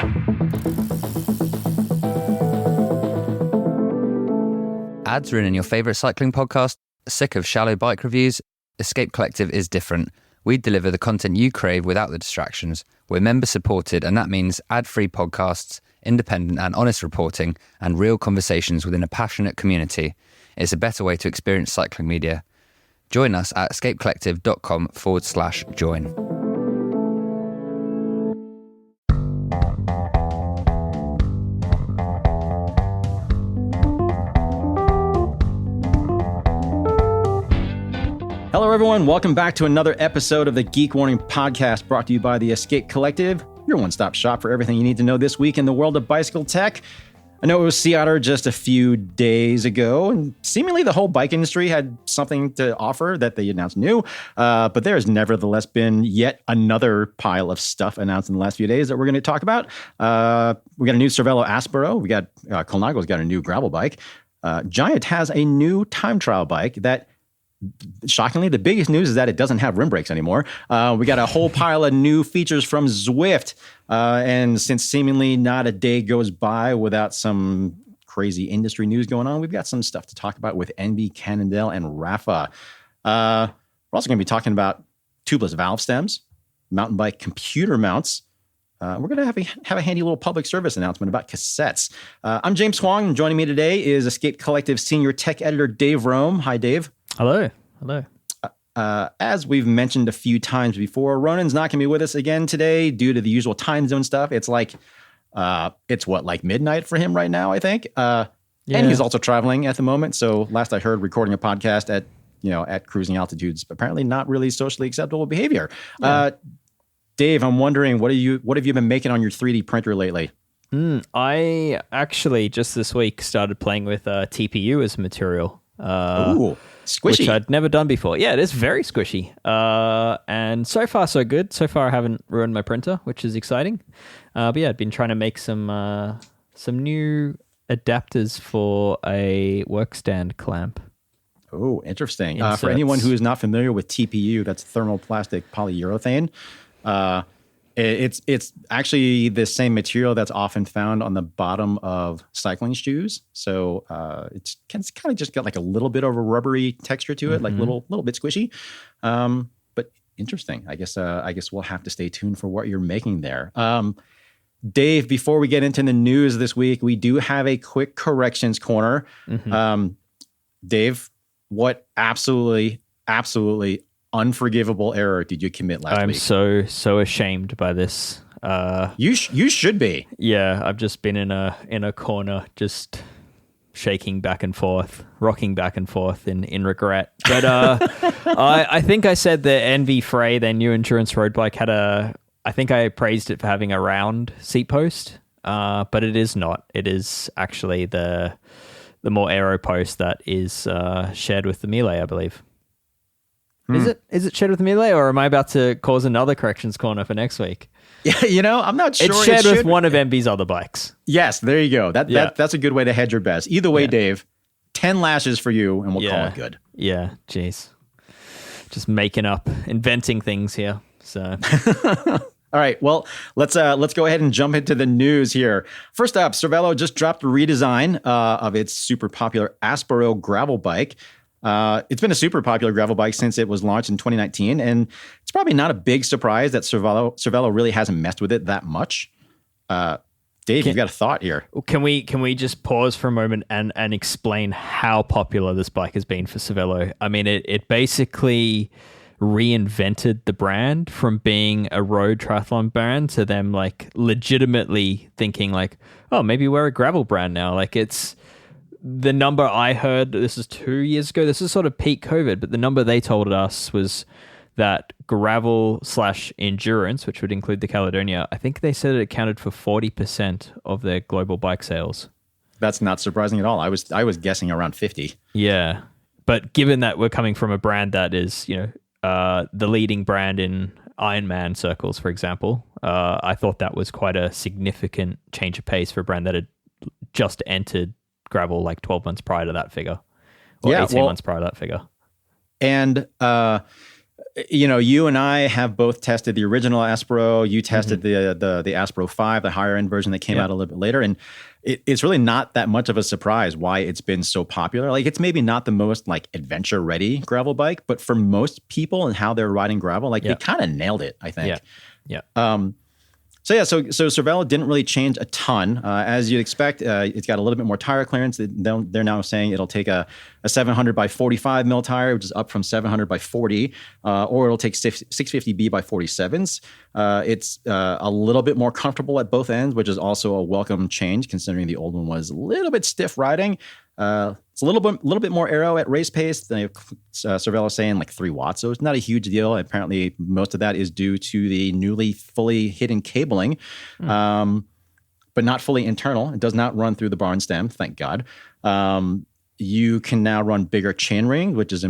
Ads ruining your favourite cycling podcast? Sick of shallow bike reviews? Escape Collective is different. We deliver the content you crave without the distractions. We're member supported, and that means ad-free podcasts, independent and honest reporting, and real conversations within a passionate community. It's a better way to experience cycling media. Join us at escapecollective.com/join. Hello, everyone. Welcome back to another episode of the Geek Warning podcast, brought to you by the Escape Collective, your one-stop shop for everything you need to know this week in the world of bicycle tech. I know it was Sea Otter just a few days ago, and seemingly the whole bike industry had something to offer that they announced new, but there has nevertheless been yet another pile of stuff announced in the last few days that we're going to talk about. We got a new Cervelo Aspero. We got Colnago's got a new gravel bike. Giant has a new time trial bike that, shockingly, the biggest news is that it doesn't have rim brakes anymore. We got a whole pile of new features from Zwift. And since seemingly not a day goes by without some crazy industry news going on, we've got some stuff to talk about with Enve, Cannondale, and Rapha. We're also going to be talking about tubeless valve stems, mountain bike computer mounts. We're going to have a handy little public service announcement about cassettes. I'm James Huang, and joining me today is Escape Collective Senior Tech Editor Dave Rome. Hi, Dave. Hello. As we've mentioned a few times before, Ronan's not going to be with us again today due to the usual time zone stuff. It's like midnight for him right now, I think. And he's also traveling at the moment. So last I heard, recording a podcast at cruising altitudes, apparently not really socially acceptable behavior. Yeah. Dave, I'm wondering, what have you been making on your 3D printer lately? I actually just this week started playing with TPU as material. Ooh, squishy. Which I'd never done before. Yeah, it is very squishy. And so far, so good. So far, I haven't ruined my printer, which is exciting. But yeah, I've been trying to make some new adapters for a work stand clamp. Oh, interesting. For anyone who is not familiar with TPU, that's thermoplastic polyurethane. It's actually the same material that's often found on the bottom of cycling shoes. So it's kind of just got like a little bit of a rubbery texture to it, like little bit squishy. But interesting. I guess we'll have to stay tuned for what you're making there. Dave, before we get into the news this week, we do have a quick corrections corner. Dave, what absolutely unforgivable error did you commit last week? I'm so ashamed by this. You should be. Yeah, I've just been in a corner, just shaking back and forth, rocking back and forth in regret. But I think I said that Enve Fray, their new endurance road bike, I think I praised it for having a round seat post, but it is not. It is actually the more aero post that is shared with the Melee, I believe. Is it shared with Melee, or am I about to cause another corrections corner for next week? Yeah, I'm not sure. It's shared with one of Enve's other bikes. Yes, there you go. That's a good way to hedge your bets. Either way, Dave, 10 lashes for you, and we'll call it good. Yeah, jeez. Just inventing things here. So, all right. Well, let's go ahead and jump into the news here. First up, Cervelo just dropped a redesign of its super popular Aspero gravel bike. It's been a super popular gravel bike since it was launched in 2019, and it's probably not a big surprise that Cervelo really hasn't messed with it that much. Dave, you've got a thought here. Can we just pause for a moment and explain how popular this bike has been for Cervelo? I mean, it basically reinvented the brand from being a road triathlon brand to them like legitimately thinking like, oh, maybe we're a gravel brand now. Like it's... The number I heard, this is 2 years ago, this is sort of peak COVID, but the number they told us was that gravel/endurance, which would include the Caledonia, I think they said it accounted for 40% of their global bike sales. That's not surprising at all. I was guessing around 50. Yeah. But given that we're coming from a brand that is, the leading brand in Ironman circles, for example, I thought that was quite a significant change of pace for a brand that had just entered gravel like 12 months prior to that figure, or 18 months prior to that figure. And You and I have both tested the original Aspero. You tested the Aspero 5, the higher end version that came out a little bit later. And it's really not that much of a surprise why it's been so popular. Like, it's maybe not the most like adventure ready gravel bike, but for most people and how they're riding gravel, like they kind of nailed it, I think. So Cervelo didn't really change a ton. As you'd expect, it's got a little bit more tire clearance. They're now saying it'll take a 700 by 45 mil tire, which is up from 700 by 40, or it'll take 650B by 47s. It's a little bit more comfortable at both ends, which is also a welcome change considering the old one was a little bit stiff riding. It's a little bit more aero at race pace. Cervelo saying like 3 watts, so it's not a huge deal. Apparently, most of that is due to the newly fully hidden cabling, but not fully internal. It does not run through the barn stem, thank God. You can now run bigger chain rings, which is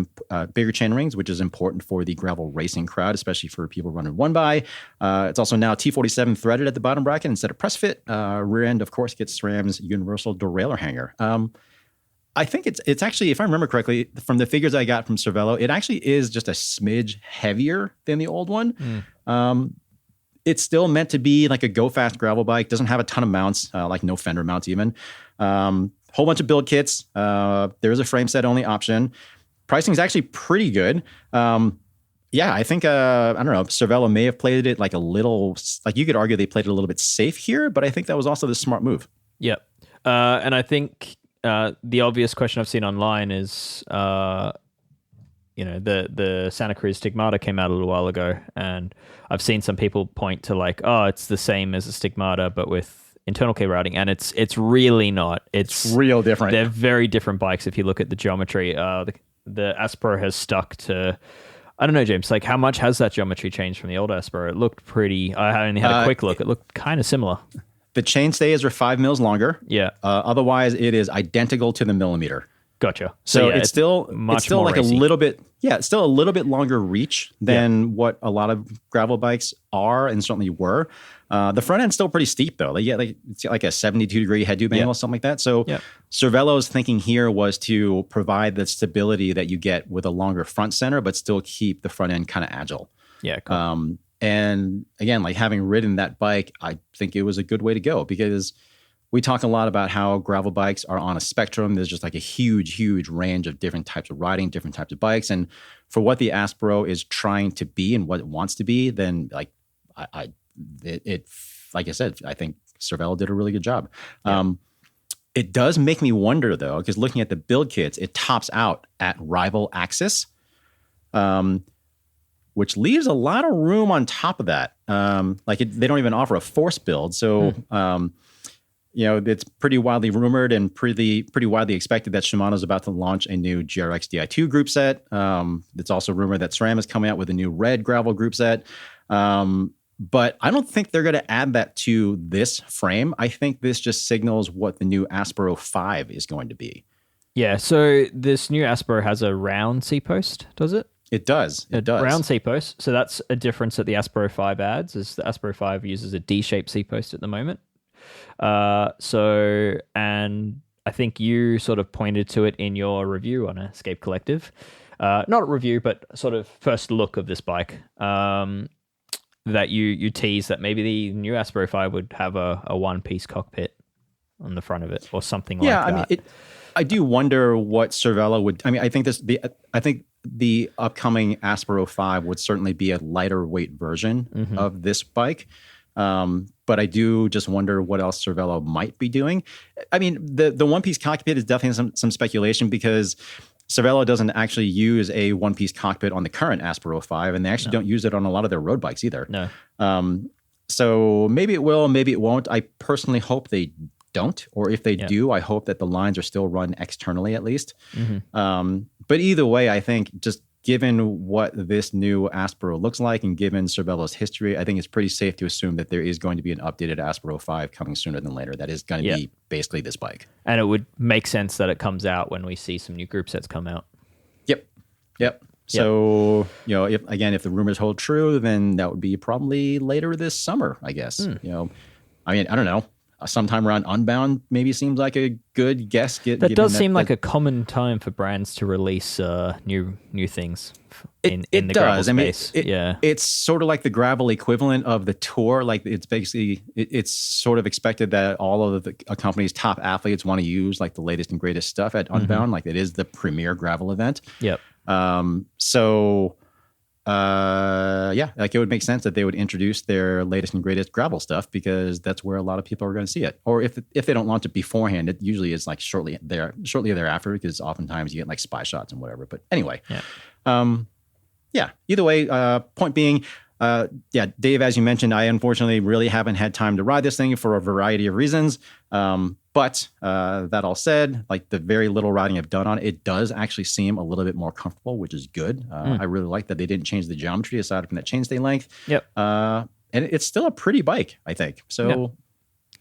important for the gravel racing crowd, especially for people running one by. It's also now T47 threaded at the bottom bracket instead of press fit. Rear end, of course, gets SRAM's universal derailleur hanger. I think it's actually, if I remember correctly, from the figures I got from Cervelo, it actually is just a smidge heavier than the old one. It's still meant to be like a go fast gravel bike. Doesn't have a ton of mounts, like no fender mounts even. Whole bunch of build kits. There is a frame set only option. Pricing is actually pretty good. I think, I don't know, Cervelo may have played it like a little, like you could argue they played it a little bit safe here, but I think that was also the smart move. Yep. And I think the obvious question I've seen online is, the Santa Cruz Stigmata came out a little while ago, and I've seen some people point to like, oh, it's the same as a Stigmata, but with internal key routing, and it's really not. It's real different. They're very different bikes if you look at the geometry. The Aspero has stuck to, I don't know, James, like how much has that geometry changed from the old Aspero? It looked pretty, I only had a quick look. It looked kind of similar. The chainstays are 5 mils longer. Yeah. Otherwise, it is identical to the millimeter. Gotcha. So it's still like racy. a little bit, it's still a little bit longer reach than what a lot of gravel bikes are and certainly were. The front end's still pretty steep though. It's like a 72-degree head tube angle, something like that. So Cervelo's thinking here was to provide the stability that you get with a longer front center, but still keep the front end kind of agile. Yeah. Cool. And again, like having ridden that bike, I think it was a good way to go because we talk a lot about how gravel bikes are on a spectrum. There's just like a huge, huge range of different types of riding, different types of bikes. And for what the Aspero is trying to be and what it wants to be, then like like I said, I think Cervelo did a really good job. Yeah. It does make me wonder though, because looking at the build kits, it tops out at rival axis. Which leaves a lot of room on top of that. They don't even offer a force build. So, it's pretty widely rumored and pretty widely expected that Shimano's about to launch a new GRX Di2 group set. It's also rumored that SRAM is coming out with a new red gravel group set. But I don't think they're going to add that to this frame. I think this just signals what the new Aspero 5 is going to be. Yeah, so this new Aspero has a round C-post, does it? It does. It does. Round C-post. So that's a difference that the Aspero 5 adds, is the Aspero 5 uses a D-shaped C-post at the moment. And I think you sort of pointed to it in your review on Escape Collective. Not a review, but sort of first look of this bike. That you tease that maybe the new Aspero 5 would have a one-piece cockpit on the front of it or something like that. Yeah, I mean, I do wonder what Cervelo would... I mean, I think the upcoming Aspero 5 would certainly be a lighter weight version of this bike. But I do just wonder what else Cervelo might be doing. I mean, the one-piece cockpit is definitely some speculation because Cervelo doesn't actually use a one-piece cockpit on the current Aspero 5, and they actually don't use it on a lot of their road bikes either. No. So maybe it will, maybe it won't. I personally hope they don't, or if they do, I hope that the lines are still run externally at least. But either way, I think just given what this new Aspero looks like and given Cervelo's history, I think it's pretty safe to assume that there is going to be an updated Aspero 5 coming sooner than later. That is going to be basically this bike. And it would make sense that it comes out when we see some new group sets come out. Yep. So, if the rumors hold true, then that would be probably later this summer, I guess. I mean, I don't know. sometime around Unbound maybe seems like a good guess. That does seem like a common time for brands to release new things in the gravel space. It's sort of like the gravel equivalent of the tour. Like it's basically, it's sort of expected that all of a company's top athletes want to use like the latest and greatest stuff at Unbound. Like it is the premier gravel event. Yep. Like it would make sense that they would introduce their latest and greatest gravel stuff because that's where a lot of people are going to see it. Or if they don't launch it beforehand, it usually is like shortly thereafter because oftentimes you get like spy shots and whatever. But anyway, either way, point being, Dave, as you mentioned, I unfortunately really haven't had time to ride this thing for a variety of reasons. But that all said, like the very little riding I've done on it, it does actually seem a little bit more comfortable, which is good. I really like that they didn't change the geometry aside from that chainstay length. Yep. And it's still a pretty bike, I think. So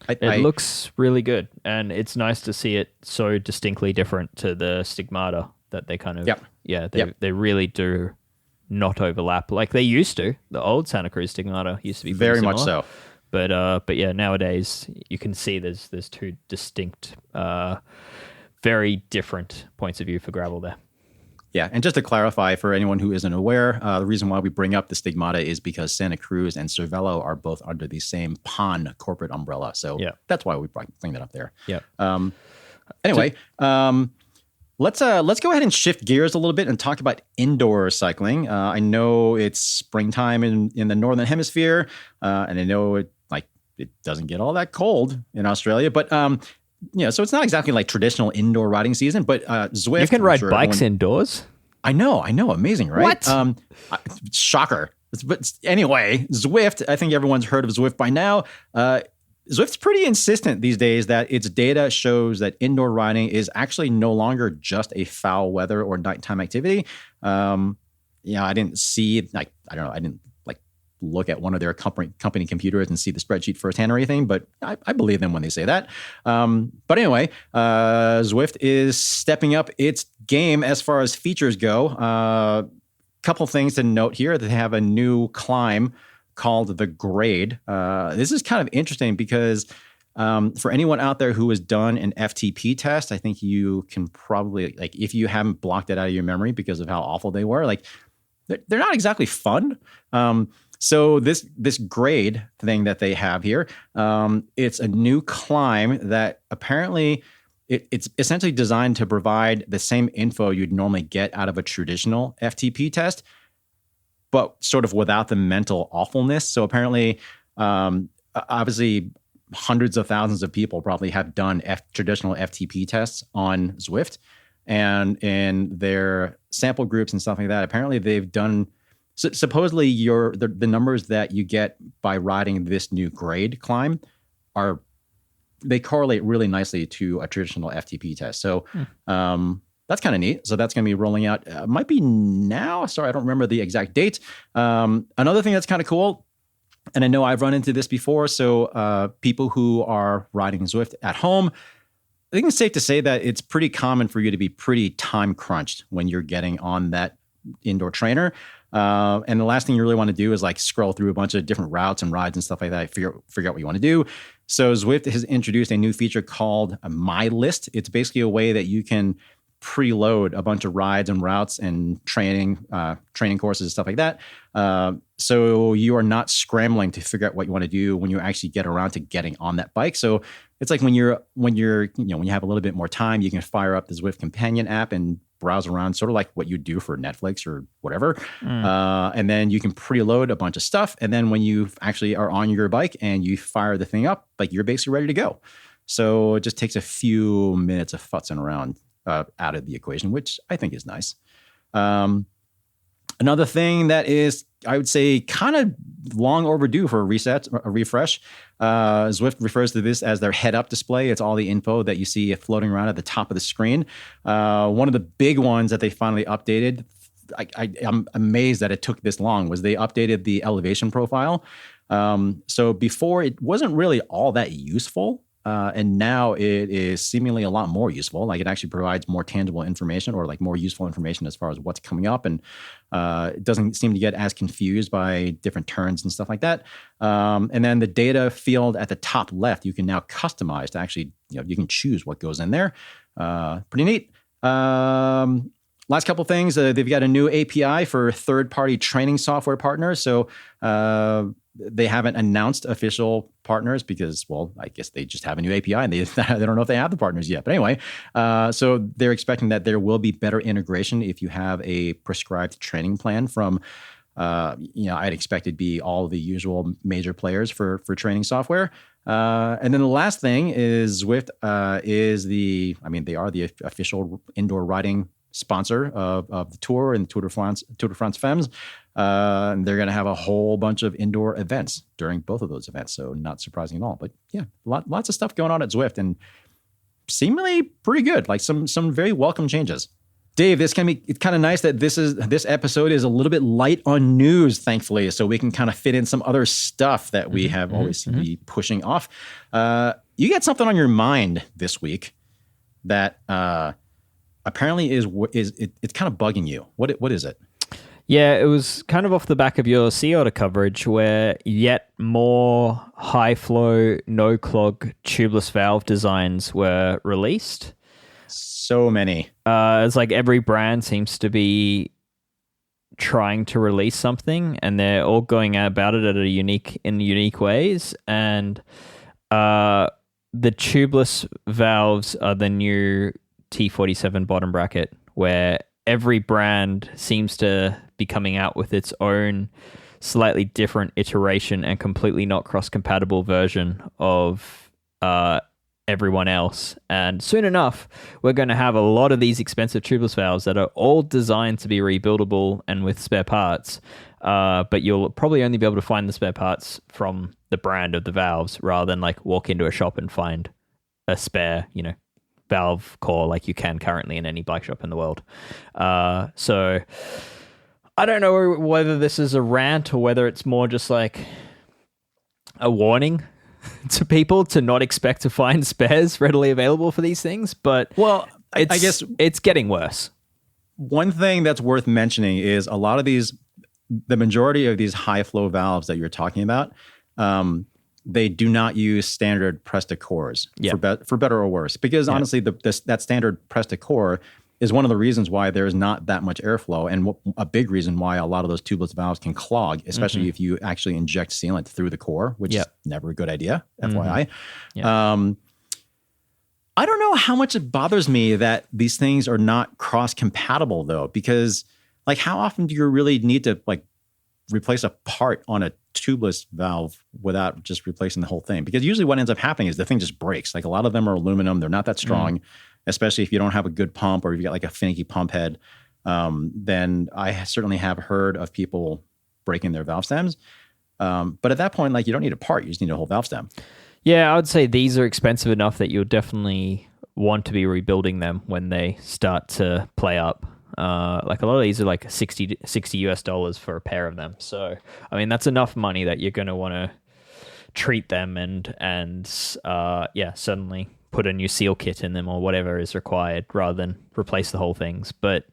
it looks really good. And it's nice to see it so distinctly different to the Stigmata that they kind of, they really do not overlap like they used to. The old Santa Cruz Stigmata used to be very similar. much so. But yeah, nowadays you can see there's two distinct, very different points of view for gravel there. Yeah, and just to clarify for anyone who isn't aware, the reason why we bring up the Stigmata is because Santa Cruz and Cervelo are both under the same PON corporate umbrella. So that's why we bring that up there. Yeah. Anyway, let's go ahead and shift gears a little bit and talk about indoor cycling. I know it's springtime in the Northern Hemisphere, and I know it doesn't get all that cold in Australia, but so it's not exactly like traditional indoor riding season. But Zwift, you can ride bikes indoors. I know, amazing, right? What? Shocker. But anyway, Zwift. I think everyone's heard of Zwift by now. Zwift's pretty insistent these days that its data shows that indoor riding is actually no longer just a foul weather or nighttime activity. I didn't see I didn't look at one of their company computers and see the spreadsheet firsthand or anything, but I believe them when they say that. But anyway, Zwift is stepping up its game as far as features go. Couple things to note here. They have a new climb called the Grade. This is kind of interesting because for anyone out there who has done an FTP test, I think you can probably, if you haven't blocked it out of your memory because of how awful they were, they're not exactly fun. So this Grade thing that they have here, it's a new climb that apparently it's essentially designed to provide the same info you'd normally get out of a traditional FTP test, but sort of without the mental awfulness. So apparently, obviously, hundreds of thousands of people probably have done traditional FTP tests on Zwift. And in their sample groups and stuff like that, apparently they've done, supposedly the numbers that you get by riding this new Grade climb they correlate really nicely to a traditional FTP test. So that's kind of neat. So that's going to be rolling out. Might be now. Sorry, I don't remember the exact date. Another thing that's kind of cool, and I know I've run into this before. So people who are riding Zwift at home, I think it's safe to say that it's pretty common for you to be pretty time crunched when you're getting on that indoor trainer. And the last thing you really want to do is scroll through a bunch of different routes and rides and stuff like that, figure out what you want to do. So Zwift has introduced a new feature called My List. It's basically a way that you can preload a bunch of rides and routes and training courses and stuff like that. So you are not scrambling to figure out what you want to do when you actually get around to getting on that bike. So it's like when you have a little bit more time, you can fire up the Zwift Companion app and browse around, sort of like what you do for Netflix or whatever. And then you can preload a bunch of stuff. And then when you actually are on your bike and you fire the thing up, you're basically ready to go. So it just takes a few minutes of futzing around out of the equation, which I think is nice. Another thing that is, I would say, kind of long overdue for a refresh. Zwift refers to this as their head-up display. It's all the info that you see floating around at the top of the screen. One of the big ones that they finally updated, I'm amazed that it took this long, was they updated the elevation profile. So before, it wasn't really all that useful and now it is seemingly a lot more useful. Like it actually provides more tangible information or like more useful information as far as what's coming up. And it doesn't seem to get as confused by different turns and stuff like that. And then the data field at the top left, you can now customize to actually, you can choose what goes in there. Pretty neat. Last couple things, they've got a new API for third-party training software partners. So they haven't announced official partners because, well, I guess they just have a new API and they don't know if they have the partners yet. But anyway, so they're expecting that there will be better integration if you have a prescribed training plan from, I'd expect it'd be all the usual major players for training software. And then the last thing is Zwift they are the official indoor riding sponsor of the Tour and Tour de France Femmes. And they're going to have a whole bunch of indoor events during both of those events. So not surprising at all. But yeah, lots of stuff going on at Zwift and seemingly pretty good. Like some very welcome changes. Dave, it's kind of nice that this episode is a little bit light on news, thankfully, so we can kind of fit in some other stuff that we have always be pushing off. You got something on your mind this week that apparently it's kind of bugging you. What is it? Yeah, it was kind of off the back of your Sea Otter coverage where yet more high flow, no clog tubeless valve designs were released. So many. It's like every brand seems to be trying to release something, and they're all going about it in unique ways. And the tubeless valves are the new T47 bottom bracket, where every brand seems to be coming out with its own slightly different iteration and completely not cross-compatible version of everyone else. And soon enough, we're going to have a lot of these expensive tubeless valves that are all designed to be rebuildable and with spare parts. But you'll probably only be able to find the spare parts from the brand of the valves rather than like walk into a shop and find a spare, valve core like you can currently in any bike shop in the world. So I don't know whether this is a rant or whether it's more just like a warning to people to not expect to find spares readily available for these things. But I guess it's getting worse. One thing that's worth mentioning is a lot of the majority of these high flow valves that you're talking about, they do not use standard Presta cores for better or worse. Because honestly, that standard Presta core is one of the reasons why there's not that much airflow, and a big reason why a lot of those tubeless valves can clog, especially if you actually inject sealant through the core, which is never a good idea, FYI. I don't know how much it bothers me that these things are not cross-compatible, though, because like how often do you really need to like replace a part on a tubeless valve without just replacing the whole thing? Because usually what ends up happening is the thing just breaks. Like a lot of them are aluminum. They're not that strong, especially if you don't have a good pump or if you got like a finicky pump head. Then I certainly have heard of people breaking their valve stems. But at that point, like you don't need a part. You just need a whole valve stem. Yeah, I would say these are expensive enough that you'll definitely want to be rebuilding them when they start to play up. Like a lot of these are like $60 US for a pair of them. So, I mean, that's enough money that you're going to want to treat them and certainly put a new seal kit in them or whatever is required rather than replace the whole things. But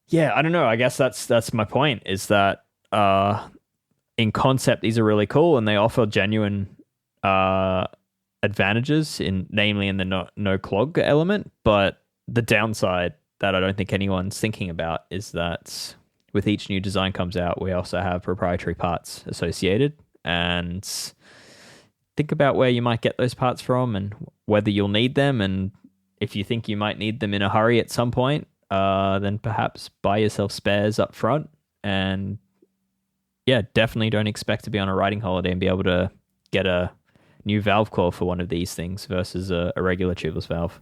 yeah, I don't know. I guess that's my point is that in concept, these are really cool and they offer genuine advantages namely in the no clog element. But the downside that I don't think anyone's thinking about is that with each new design comes out, we also have proprietary parts associated, and think about where you might get those parts from and whether you'll need them. And if you think you might need them in a hurry at some point, then perhaps buy yourself spares up front. And yeah, definitely don't expect to be on a riding holiday and be able to get a new valve core for one of these things versus a regular tubeless valve.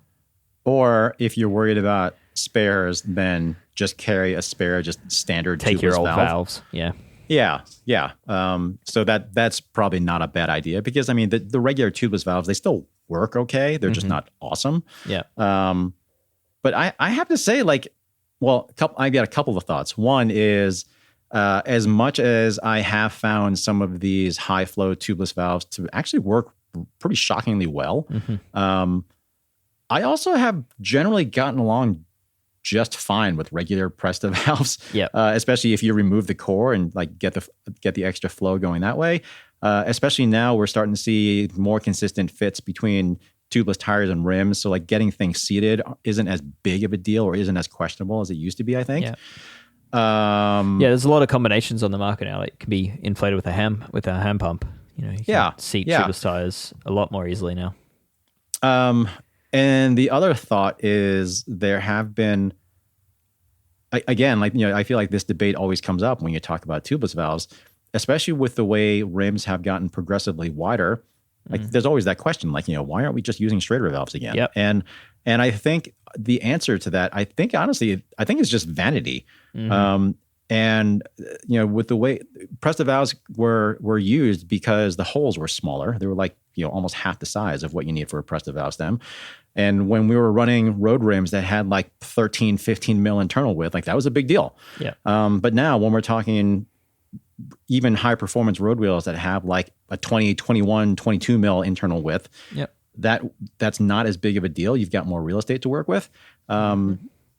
Or if you're worried about spares, then just carry a spare, just standard take tubeless your old valve. valves. Yeah. So that's probably not a bad idea because I mean the regular tubeless valves, they still work okay. They're just not awesome. Yeah. But I have to say, like, I got a couple of thoughts. One is as much as I have found some of these high flow tubeless valves to actually work pretty shockingly well. I also have generally gotten along just fine with regular Presta valves, especially if you remove the core and like get the extra flow going that way. Especially now we're starting to see more consistent fits between tubeless tires and rims. So like getting things seated isn't as big of a deal or isn't as questionable as it used to be, I think. There's a lot of combinations on the market now. It can be inflated with a ham pump. You know, you can seat tubeless tires a lot more easily now. And the other thought is there have been, again, like, you know, I feel like this debate always comes up when you talk about tubeless valves, especially with the way rims have gotten progressively wider. Like there's always that question, like, you know, why aren't we just using straighter valves again? And I think the answer to that, honestly, it's just vanity. And, you know, with the way Presta valves were used because the holes were smaller. They were like, you know, almost half the size of what you need for a Presta valve stem. And when we were running road rims that had like 13, 15 mil internal width, like that was a big deal. But now when we're talking even high performance road wheels that have like a 20, 21, 22 mil internal width, that's not as big of a deal. You've got more real estate to work with.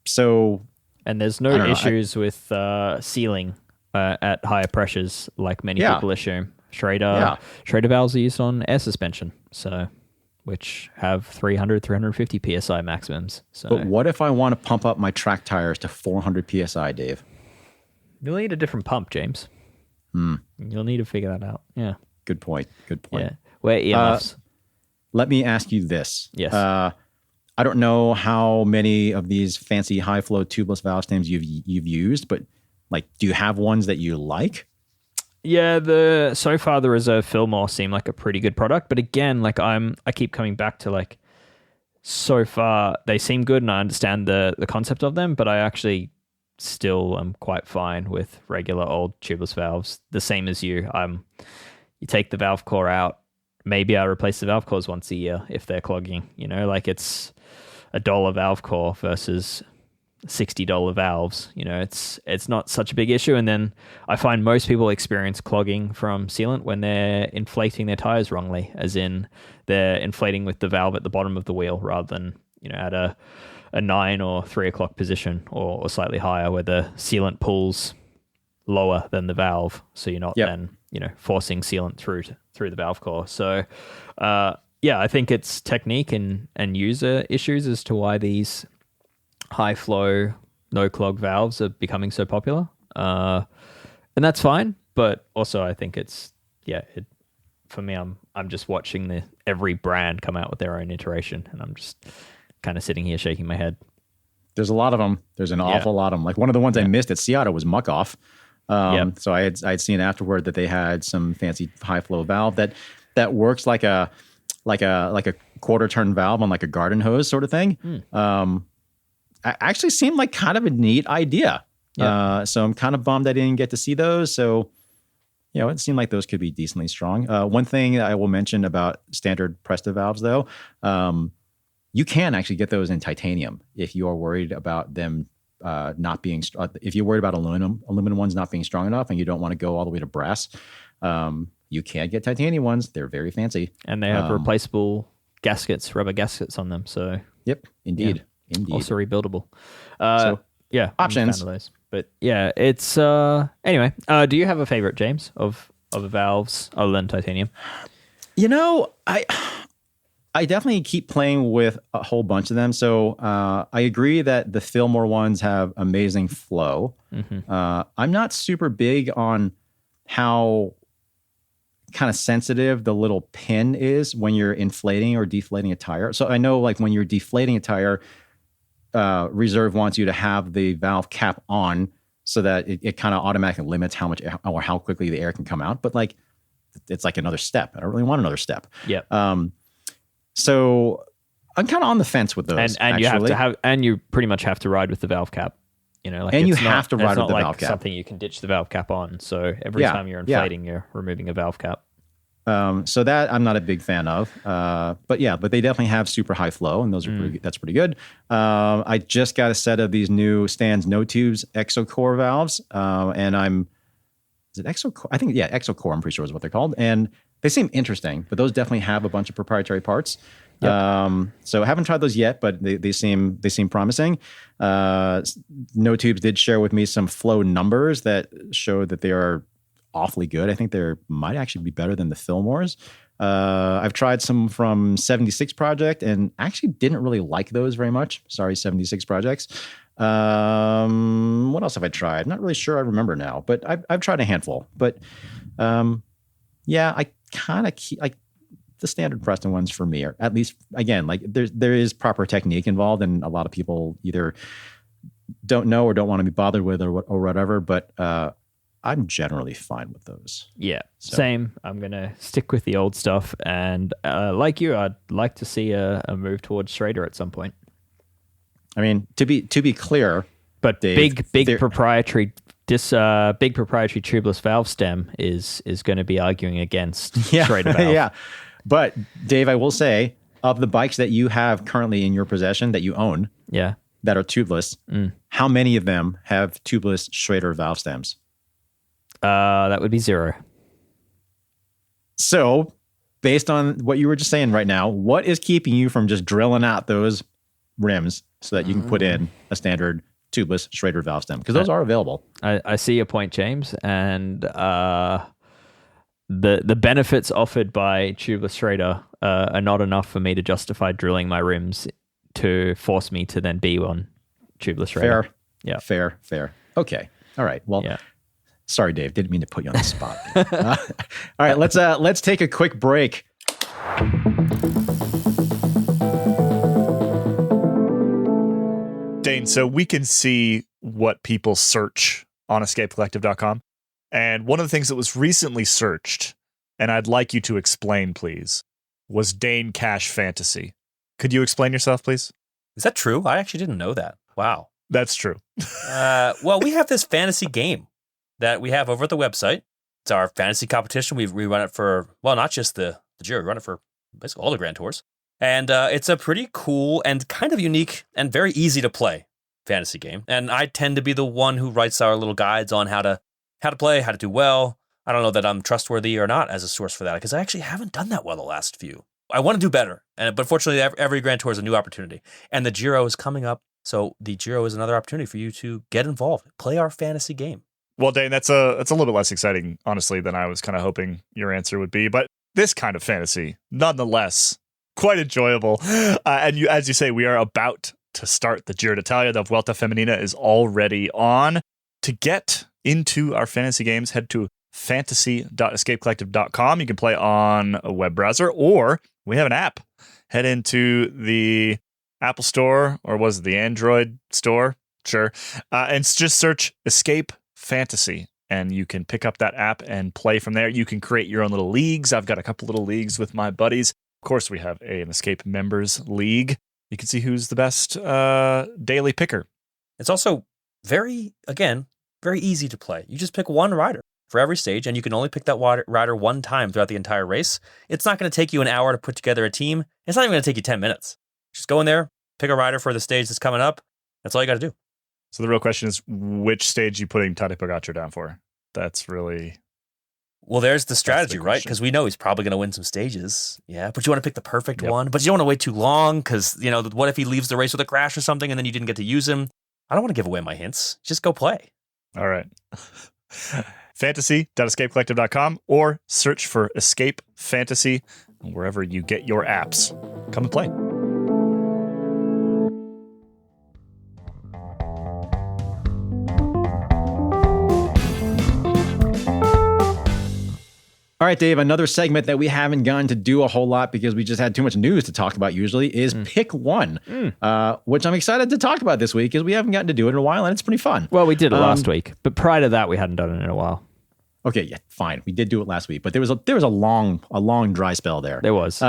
So... And there's no issues with sealing at higher pressures like many people assume. Schrader valves are used on air suspension, so which have 300, 350 PSI maximums. So. But what if I want to pump up my track tires to 400 PSI, Dave? You'll need a different pump, James. You'll need to figure that out. Yeah. Good point. Yeah. Where earmuffs? Let me ask you this. Yes. I don't know how many of these fancy high flow tubeless valve stems you've used, but like, do you have ones that you like? Yeah, so far the Reserve Fillmore seemed like a pretty good product, but again, like I keep coming back to like, so far they seem good and I understand the concept of them, but I actually still am quite fine with regular old tubeless valves. The same as you. You take the valve core out. Maybe I replace the valve cores once a year if they're clogging. You know, like it's $1 valve core versus $60 valves. You know, it's not such a big issue. And then I find most people experience clogging from sealant when they're inflating their tires wrongly, as in they're inflating with the valve at the bottom of the wheel rather than, you know, at a 9 or 3 o'clock position or slightly higher where the sealant pulls lower than the valve. So you're not then, you know, forcing sealant through the valve core. So, I think it's technique and user issues as to why these high flow, no clog valves are becoming so popular. And that's fine. But also I think for me, I'm just watching every brand come out with their own iteration and I'm just kind of sitting here shaking my head. There's a lot of them. There's an awful lot of them. Like one of the ones I missed at Sea Otter was Muck Off. So I had seen afterward that they had some fancy high flow valve that works like a quarter turn valve on like a garden hose sort of thing. Actually seemed like kind of a neat idea. So I'm kind of bummed I didn't get to see those. So, you know, it seemed like those could be decently strong. One thing I will mention about standard Presta valves though, you can actually get those in titanium if you are worried about them not being, if you're worried about aluminum ones not being strong enough and you don't want to go all the way to brass, you can get titanium ones. They're very fancy. And they have replaceable gaskets, rubber gaskets on them. So yep, indeed. Also rebuildable. Options. I'm a fan of those. But yeah, it's anyway. Do you have a favorite, James, of valves other than titanium? You know, I definitely keep playing with a whole bunch of them. So I agree that the Fillmore ones have amazing flow. I'm not super big on how kind of sensitive the little pin is when you're inflating or deflating a tire. So I know like when you're deflating a tire, Reserve wants you to have the valve cap on so that it kind of automatically limits how much or how quickly the air can come out. But like, it's like another step. I don't really want another step. So I'm kind of on the fence with those. And you have to have, and you pretty much have to ride with the valve cap. You know, like and you have to ride with the valve cap. Something you can ditch the valve cap on. So every time you're inflating, you're removing a valve cap. So that I'm not a big fan of. But they definitely have super high flow, and those are that's pretty good. I just got a set of these new Stan's No Tubes ExoCore valves, and is it ExoCore? I think Exocore. I'm pretty sure is what they're called, and They seem interesting, but those definitely have a bunch of proprietary parts. Yep. So I haven't tried those yet, but they seem promising. No Tubes did share with me some flow numbers that show that they are awfully good. I think they might actually be better than the Fillmores. I've tried some from 76 Project and actually didn't really like those very much. Sorry, 76 Projects. What else have I tried? Not really sure. I remember now, but I've tried a handful. But yeah, I kind of keep like the standard Preston ones for me, or at least again, like there is proper technique involved, and a lot of people either don't know or don't want to be bothered with or whatever. But I'm generally fine with those. Yeah, so. Same. I'm going to stick with the old stuff. And like you, I'd like to see a move towards Schrader at some point. I mean, to be clear, but Dave, big proprietary tubeless valve stem is going to be arguing against Schrader valve. Yeah. But Dave, I will say, of the bikes that you have currently in your possession that you own, that are tubeless, how many of them have tubeless Schrader valve stems? That would be 0. So, based on what you were just saying right now, what is keeping you from just drilling out those rims so that you can put in a standard tubeless Schrader valve stem? Because those are available. I see your point, James, and the benefits offered by tubeless Schrader are not enough for me to justify drilling my rims to force me to then be on tubeless Schrader. Fair. Okay. All right. Well. Yeah. Sorry, Dave. Didn't mean to put you on the spot. All right, let's take a quick break. Dane, so we can see what people search on escapecollective.com. And one of the things that was recently searched, and I'd like you to explain, please, was Dane Cash Fantasy. Could you explain yourself, please? Is that true? I actually didn't know that. Wow. That's true. Well, we have this fantasy game that we have over at the website. It's our fantasy competition. We run it for, well, not just the Giro, we run it for basically all the Grand Tours. And it's a pretty cool and kind of unique and very easy to play fantasy game. And I tend to be the one who writes our little guides on how to play, how to do well. I don't know that I'm trustworthy or not as a source for that, because I actually haven't done that well the last few. I want to do better, but fortunately, every Grand Tour is a new opportunity. And the Giro is coming up, so the Giro is another opportunity for you to get involved, play our fantasy game. Well, Dane, that's a little bit less exciting, honestly, than I was kind of hoping your answer would be. But this kind of fantasy, nonetheless, quite enjoyable. And as you say, we are about to start the Giro d'Italia. The Vuelta Femenina is already on. To get into our fantasy games, head to fantasy.escapecollective.com. You can play on a web browser, or we have an app. Head into the Apple Store, or was it the Android Store? Sure. And just search Escape Fantasy, and you can pick up that app and play from there. You can create your own little leagues. I've got a couple little leagues with my buddies. Of course, we have an Escape Members League. You can see who's the best daily picker. It's also very easy to play. You just pick one rider for every stage, and you can only pick that rider one time throughout the entire race. It's not going to take you an hour to put together a team. It's not even going to take you 10 minutes. Just go in there, pick a rider for the stage that's coming up. That's all you got to do. So the real question is, which stage you putting Tadej Pogačar down for? That's really... Well, there's the strategy, right? Because we know he's probably going to win some stages. Yeah, but you want to pick the perfect one. But you don't want to wait too long, because, what if he leaves the race with a crash or something and then you didn't get to use him? I don't want to give away my hints. Just go play. All right. Fantasy.escapecollective.com, or search for Escape Fantasy wherever you get your apps. Come and play. All right, Dave, another segment that we haven't gotten to do a whole lot because we just had too much news to talk about usually is Pick One, which I'm excited to talk about this week because we haven't gotten to do it in a while, and it's pretty fun. Well, we did it last week, but prior to that, we hadn't done it in a while. Okay, yeah, fine. We did do it last week, but there was a long dry spell there. There was.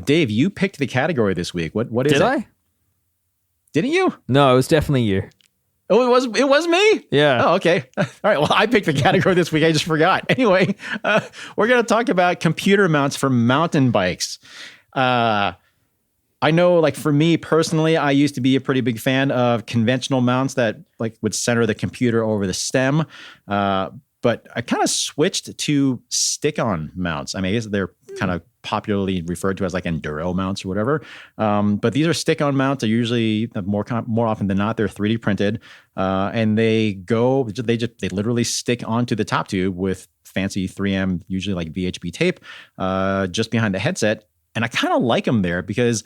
Dave, you picked the category this week. What is it? Did I? Didn't you? No, it was definitely you. Oh, it was me? Yeah. Oh, okay. All right. Well, I picked the category this week. I just forgot. Anyway, we're going to talk about computer mounts for mountain bikes. I know, like, for me personally, I used to be a pretty big fan of conventional mounts that would center the computer over the stem. But I kind of switched to stick-on mounts. I mean, I guess they're kind of popularly referred to as like enduro mounts or whatever. But these are stick-on mounts. They're usually more often than not, they're 3D printed, and they literally stick onto the top tube with fancy 3M, usually like VHB tape, just behind the headset. And I kind of like them there because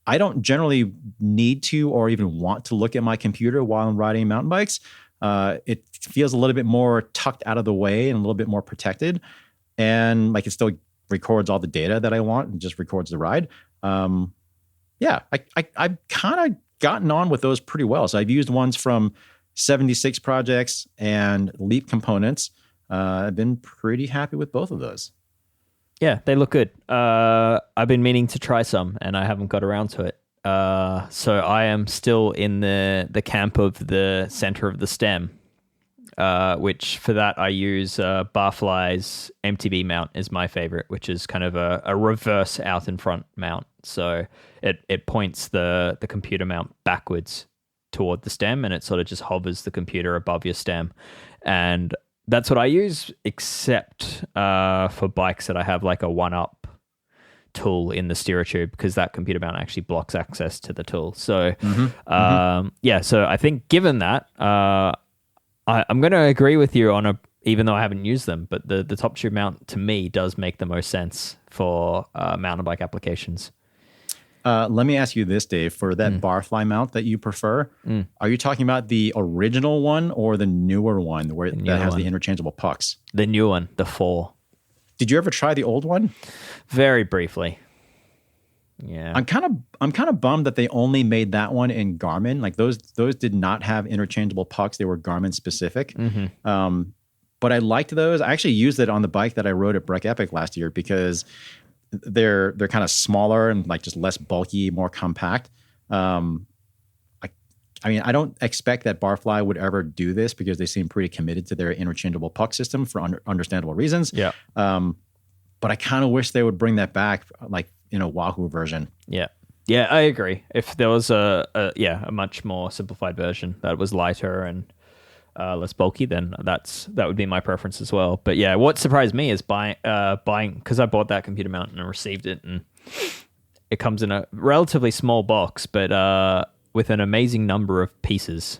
I don't generally need to or even want to look at my computer while I'm riding mountain bikes. It feels a little bit more tucked out of the way and a little bit more protected. And like it still records all the data that I want and just records the ride. I've kind of gotten on with those pretty well. So I've used ones from 76 Projects and Leap Components. I've been pretty happy with both of those. Yeah, they look good. I've been meaning to try some and I haven't got around to it. So I am still in the camp of the center of the stem, which for that I use Barfly's MTB mount is my favorite, which is kind of a reverse out in front mount. So it points the computer mount backwards toward the stem and it sort of just hovers the computer above your stem. And that's what I use, except for bikes that I have like a one-up tool in the steerer tube, because that computer mount actually blocks access to the tool. So, so I think given that, I'm going to agree with you on even though I haven't used them, but the top tube mount to me does make the most sense for mountain bike applications. Let me ask you this, Dave, for that Barfly mount that you prefer, are you talking about the original one or the newer one that has the interchangeable pucks? The new one, the 4. Did you ever try the old one? Very briefly. Yeah. I'm kind of bummed that they only made that one in Garmin. Like those did not have interchangeable pucks. They were Garmin specific. But I liked those. I actually used it on the bike that I rode at Breck Epic last year because they're kind of smaller and like just less bulky, more compact. I mean, I don't expect that Barfly would ever do this because they seem pretty committed to their interchangeable puck system for understandable reasons. Yeah. But I kind of wish they would bring that back, like in a Wahoo version. Yeah. Yeah, I agree. If there was a much more simplified version that was lighter and less bulky, then that would be my preference as well. But yeah, what surprised me is buying because I bought that computer mount and I received it, and it comes in a relatively small box, but with an amazing number of pieces.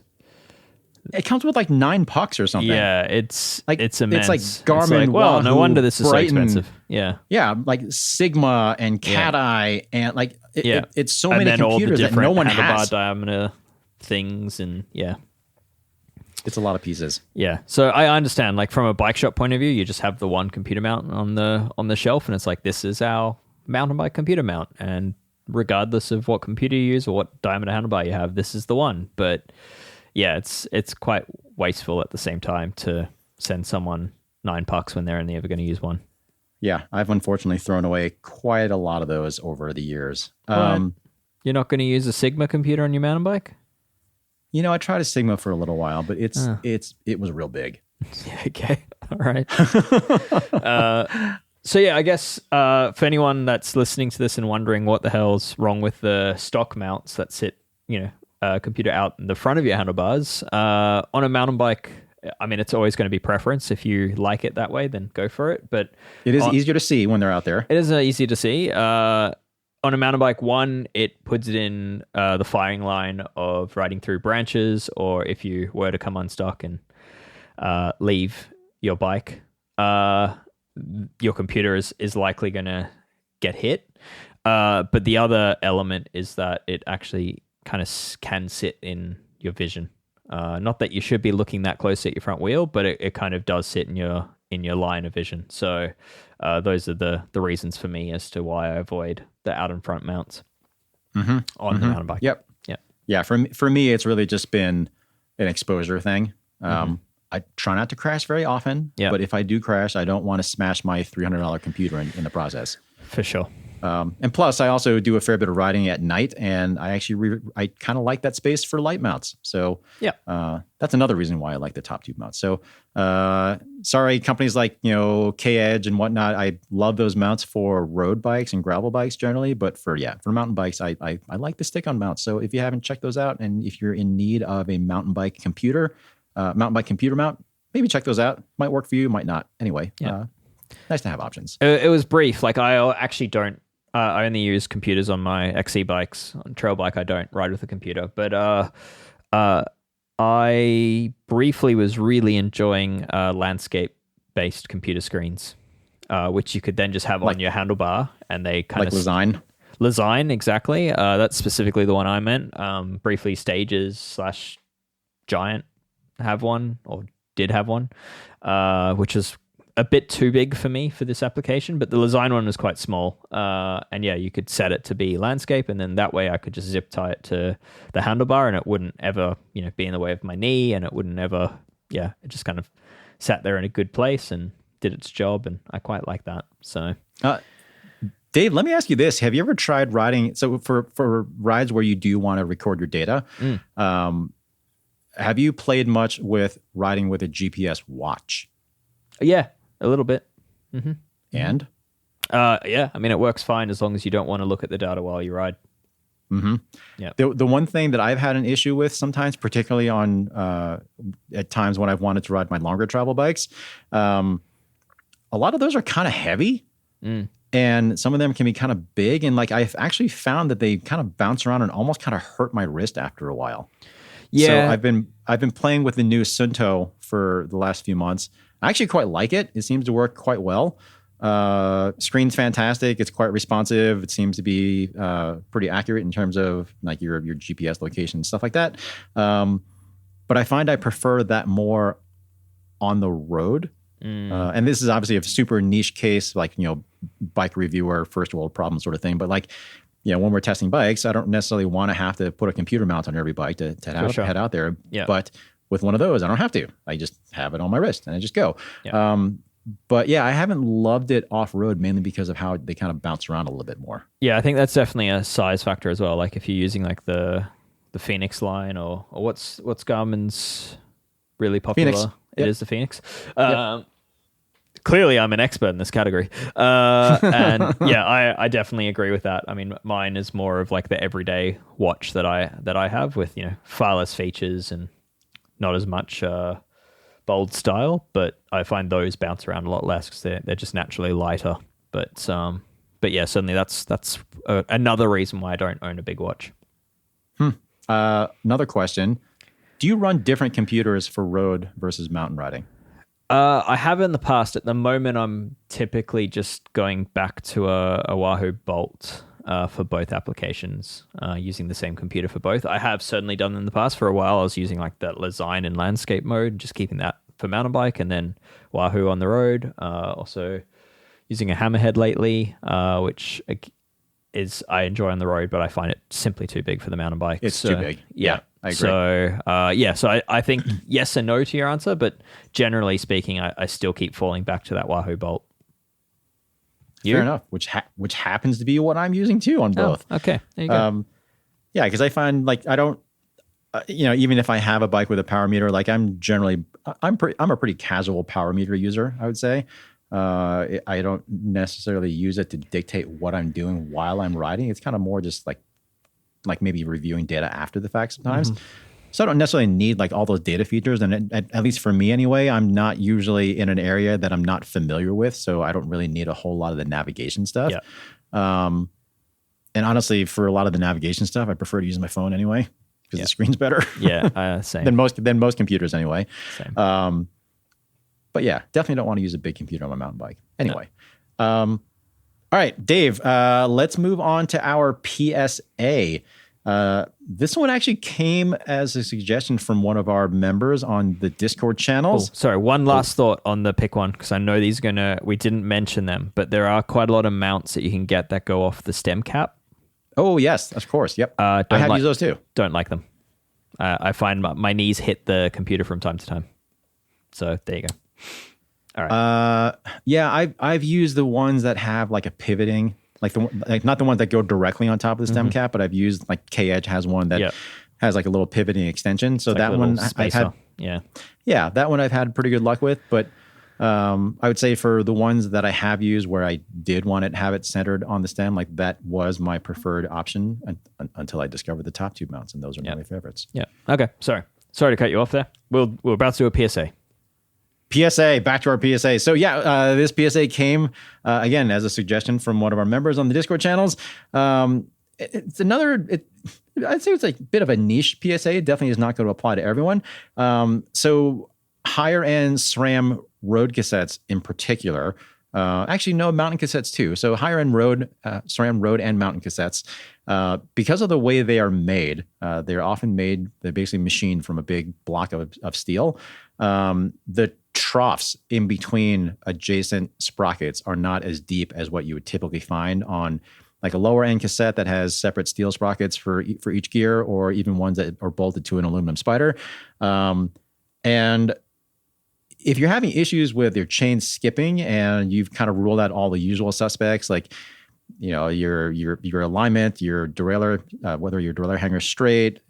It comes with like 9 pucks or something. Yeah, it's immense. It's like Garmin. Well, no wonder this is Brighton, so expensive. Yeah. Yeah, like Sigma and Cat Eye and like it's so and many computers that no one has. Diameter things and It's a lot of pieces. Yeah. So I understand, like from a bike shop point of view, you just have the one computer mount on the shelf and it's like, this is our mountain bike computer mount, and regardless of what computer you use or what diameter handlebar you have, this is the one. But yeah, it's quite wasteful at the same time to send someone 9 pucks when they're only ever going to use one. Yeah, I've unfortunately thrown away quite a lot of those over the years. You're not going to use a Sigma computer on your mountain bike? You know, I tried a Sigma for a little while, but it was real big. Okay, all right. So yeah, I guess for anyone that's listening to this and wondering what the hell's wrong with the stock mounts that sit, computer out in the front of your handlebars, on a mountain bike, I mean, it's always going to be preference. If you like it that way, then go for it. But it is easier to see when they're out there. It is easy to see. On a mountain bike, one, it puts it in the firing line of riding through branches, or if you were to come unstuck and leave your bike, your computer is likely going to get hit. But the other element is that it actually kind of can sit in your vision. Not that you should be looking that close at your front wheel, but it kind of does sit in your line of vision. So those are the reasons for me as to why I avoid the out in front mounts on the mountain bike. Yep. Yeah. For me, it's really just been an exposure thing. I try not to crash very often, but if I do crash, I don't want to smash my $300 computer in the process. For sure. And plus, I also do a fair bit of riding at night, and I actually I kind of like that space for light mounts. So that's another reason why I like the top tube mounts. So sorry, companies like K-Edge and whatnot. I love those mounts for road bikes and gravel bikes generally, but for mountain bikes, I like the stick-on mounts. So if you haven't checked those out, and if you're in need of a mountain bike computer mount, maybe check those out. Might work for you, might not. Anyway, nice to have options. It was brief. Like I actually don't. I only use computers on my XC bikes. On trail bike, I don't ride with a computer. But I briefly was really enjoying landscape-based computer screens, which you could then just have on your handlebar, and they kind of Lesign. Lesign, exactly. That's specifically the one I meant. Briefly, Stages / Giant have one, or did have one, which is a bit too big for me for this application, but the Lesign one was quite small. And yeah, you could set it to be landscape, and then that way I could just zip tie it to the handlebar, and it wouldn't ever, be in the way of my knee, and it wouldn't ever, it just kind of sat there in a good place and did its job, and I quite like that. So, Dave, let me ask you this: have you ever tried riding? So for rides where you do want to record your data, have you played much with riding with a GPS watch? Yeah. A little bit. Mm-hmm. And? Yeah, I mean, it works fine as long as you don't want to look at the data while you ride. Mm-hmm. Yeah. The one thing that I've had an issue with sometimes, particularly on at times when I've wanted to ride my longer travel bikes, a lot of those are kind of heavy. And some of them can be kind of big. And like I've actually found that they kind of bounce around and almost kind of hurt my wrist after a while. Yeah. So I've been playing with the new Sunto for the last few months. I actually quite like it. It seems to work quite well. Screen's fantastic. It's quite responsive. It seems to be pretty accurate in terms of like your GPS location and stuff like that. But I find I prefer that more on the road. And this is obviously a super niche case, like, bike reviewer, first world problem sort of thing. But like, when we're testing bikes, I don't necessarily want to have to put a computer mount on every bike to head out there. Yeah. But with one of those, I don't have to. I just have it on my wrist and I just go. Yeah. But yeah, I haven't loved it off-road mainly because of how they kind of bounce around a little bit more. Yeah, I think that's definitely a size factor as well. Like if you're using like the Phoenix line or what's Garmin's really popular? Phoenix. It is the Phoenix. Clearly, I'm an expert in this category. And yeah, I definitely agree with that. I mean, mine is more of like the everyday watch that I have with, far less features and not as much bold style, but I find those bounce around a lot less because they're just naturally lighter. But yeah, certainly that's another reason why I don't own a big watch. Another question: do you run different computers for road versus mountain riding? I have in the past. At the moment, I'm typically just going back to a Wahoo Bolt for both applications, using the same computer for both. I have certainly done in the past. For a while, I was using like that Lesign and landscape mode, just keeping that for mountain bike, and then Wahoo on the road. Also using a Hammerhead lately, which is I enjoy on the road, but I find it simply too big for the mountain bike. It's too big. Yeah. I agree. So I think yes and no to your answer, but generally speaking, I still keep falling back to that Wahoo Bolt. Fair enough. Which happens to be what I'm using too on both. Oh, okay, there you go. Yeah, because I find like I don't, even if I have a bike with a power meter, like I'm a pretty casual power meter user, I would say. I don't necessarily use it to dictate what I'm doing while I'm riding. It's kind of more just like maybe reviewing data after the fact sometimes. So I don't necessarily need like all those data features. And at least for me anyway, I'm not usually in an area that I'm not familiar with. So I don't really need a whole lot of the navigation stuff. Yeah. And honestly, for a lot of the navigation stuff, I prefer to use my phone anyway because the screen's better. Yeah, same. than most computers anyway. Same. But yeah, definitely don't want to use a big computer on my mountain bike. Anyway. All right, Dave, let's move on to our PSA. This one actually came as a suggestion from one of our members on the Discord channels. Sorry, one last thought on the pick one, because I know we didn't mention them, but there are quite a lot of mounts that you can get that go off the stem cap. Oh, yes, of course. Yep. I have used those too. Don't like them. I find my knees hit the computer from time to time. So there you go. All right. Yeah, I've used the ones that have like a pivoting, like not the ones that go directly on top of the stem cap, but I've used like K-Edge has one that has like a little pivoting extension. So that one I've had, that one I've had pretty good luck with. But I would say for the ones that I have used where I did want to have it centered on the stem, like that was my preferred option until I discovered the top tube mounts, and those are my favorites. Yeah. Okay. Sorry to cut you off there. We're about to do a PSA. PSA, back to our PSA. So this PSA came again as a suggestion from one of our members on the Discord channels. It's another. I'd say it's a bit of a niche PSA. It definitely is not going to apply to everyone. So higher end SRAM road cassettes in particular. Actually, no, mountain cassettes too. So higher end road, SRAM road and mountain cassettes. Because of the way they are made, they're often made. They're basically machined from a big block of steel. The troughs in between adjacent sprockets are not as deep as what you would typically find on like a lower end cassette that has separate steel sprockets for each gear, or even ones that are bolted to an aluminum spider. And if you're having issues with your chain skipping and you've kind of ruled out all the usual suspects, like your alignment, your derailleur, whether your derailleur hanger straight,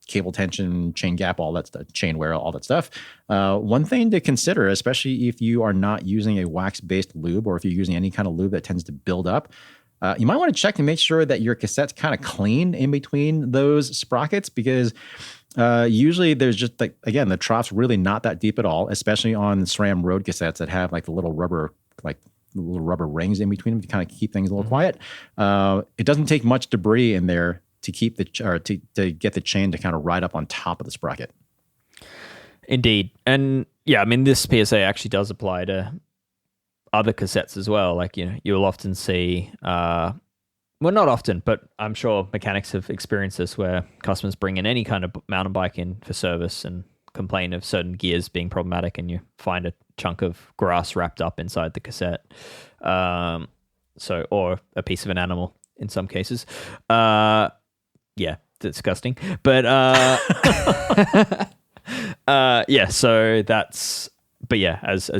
cable tension, chain gap, all that stuff, chain wear, all that stuff. One thing to consider, especially if you are not using a wax-based lube, or if you're using any kind of lube that tends to build up, you might want to check to make sure that your cassette's kind of clean in between those sprockets, because usually there's just the trough's really not that deep at all, especially on SRAM road cassettes that have like the little rubber rings in between them to kind of keep things a little quiet. It doesn't take much debris in there to keep to get the chain to kind of ride up on top of the sprocket. Indeed. And yeah, I mean, this PSA actually does apply to other cassettes as well. Like, you'll often see, well, not often, but I'm sure mechanics have experienced this, where customers bring in any kind of mountain bike in for service and complain of certain gears being problematic, and you find a chunk of grass wrapped up inside the cassette. Or a piece of an animal in some cases. Yeah, disgusting. But as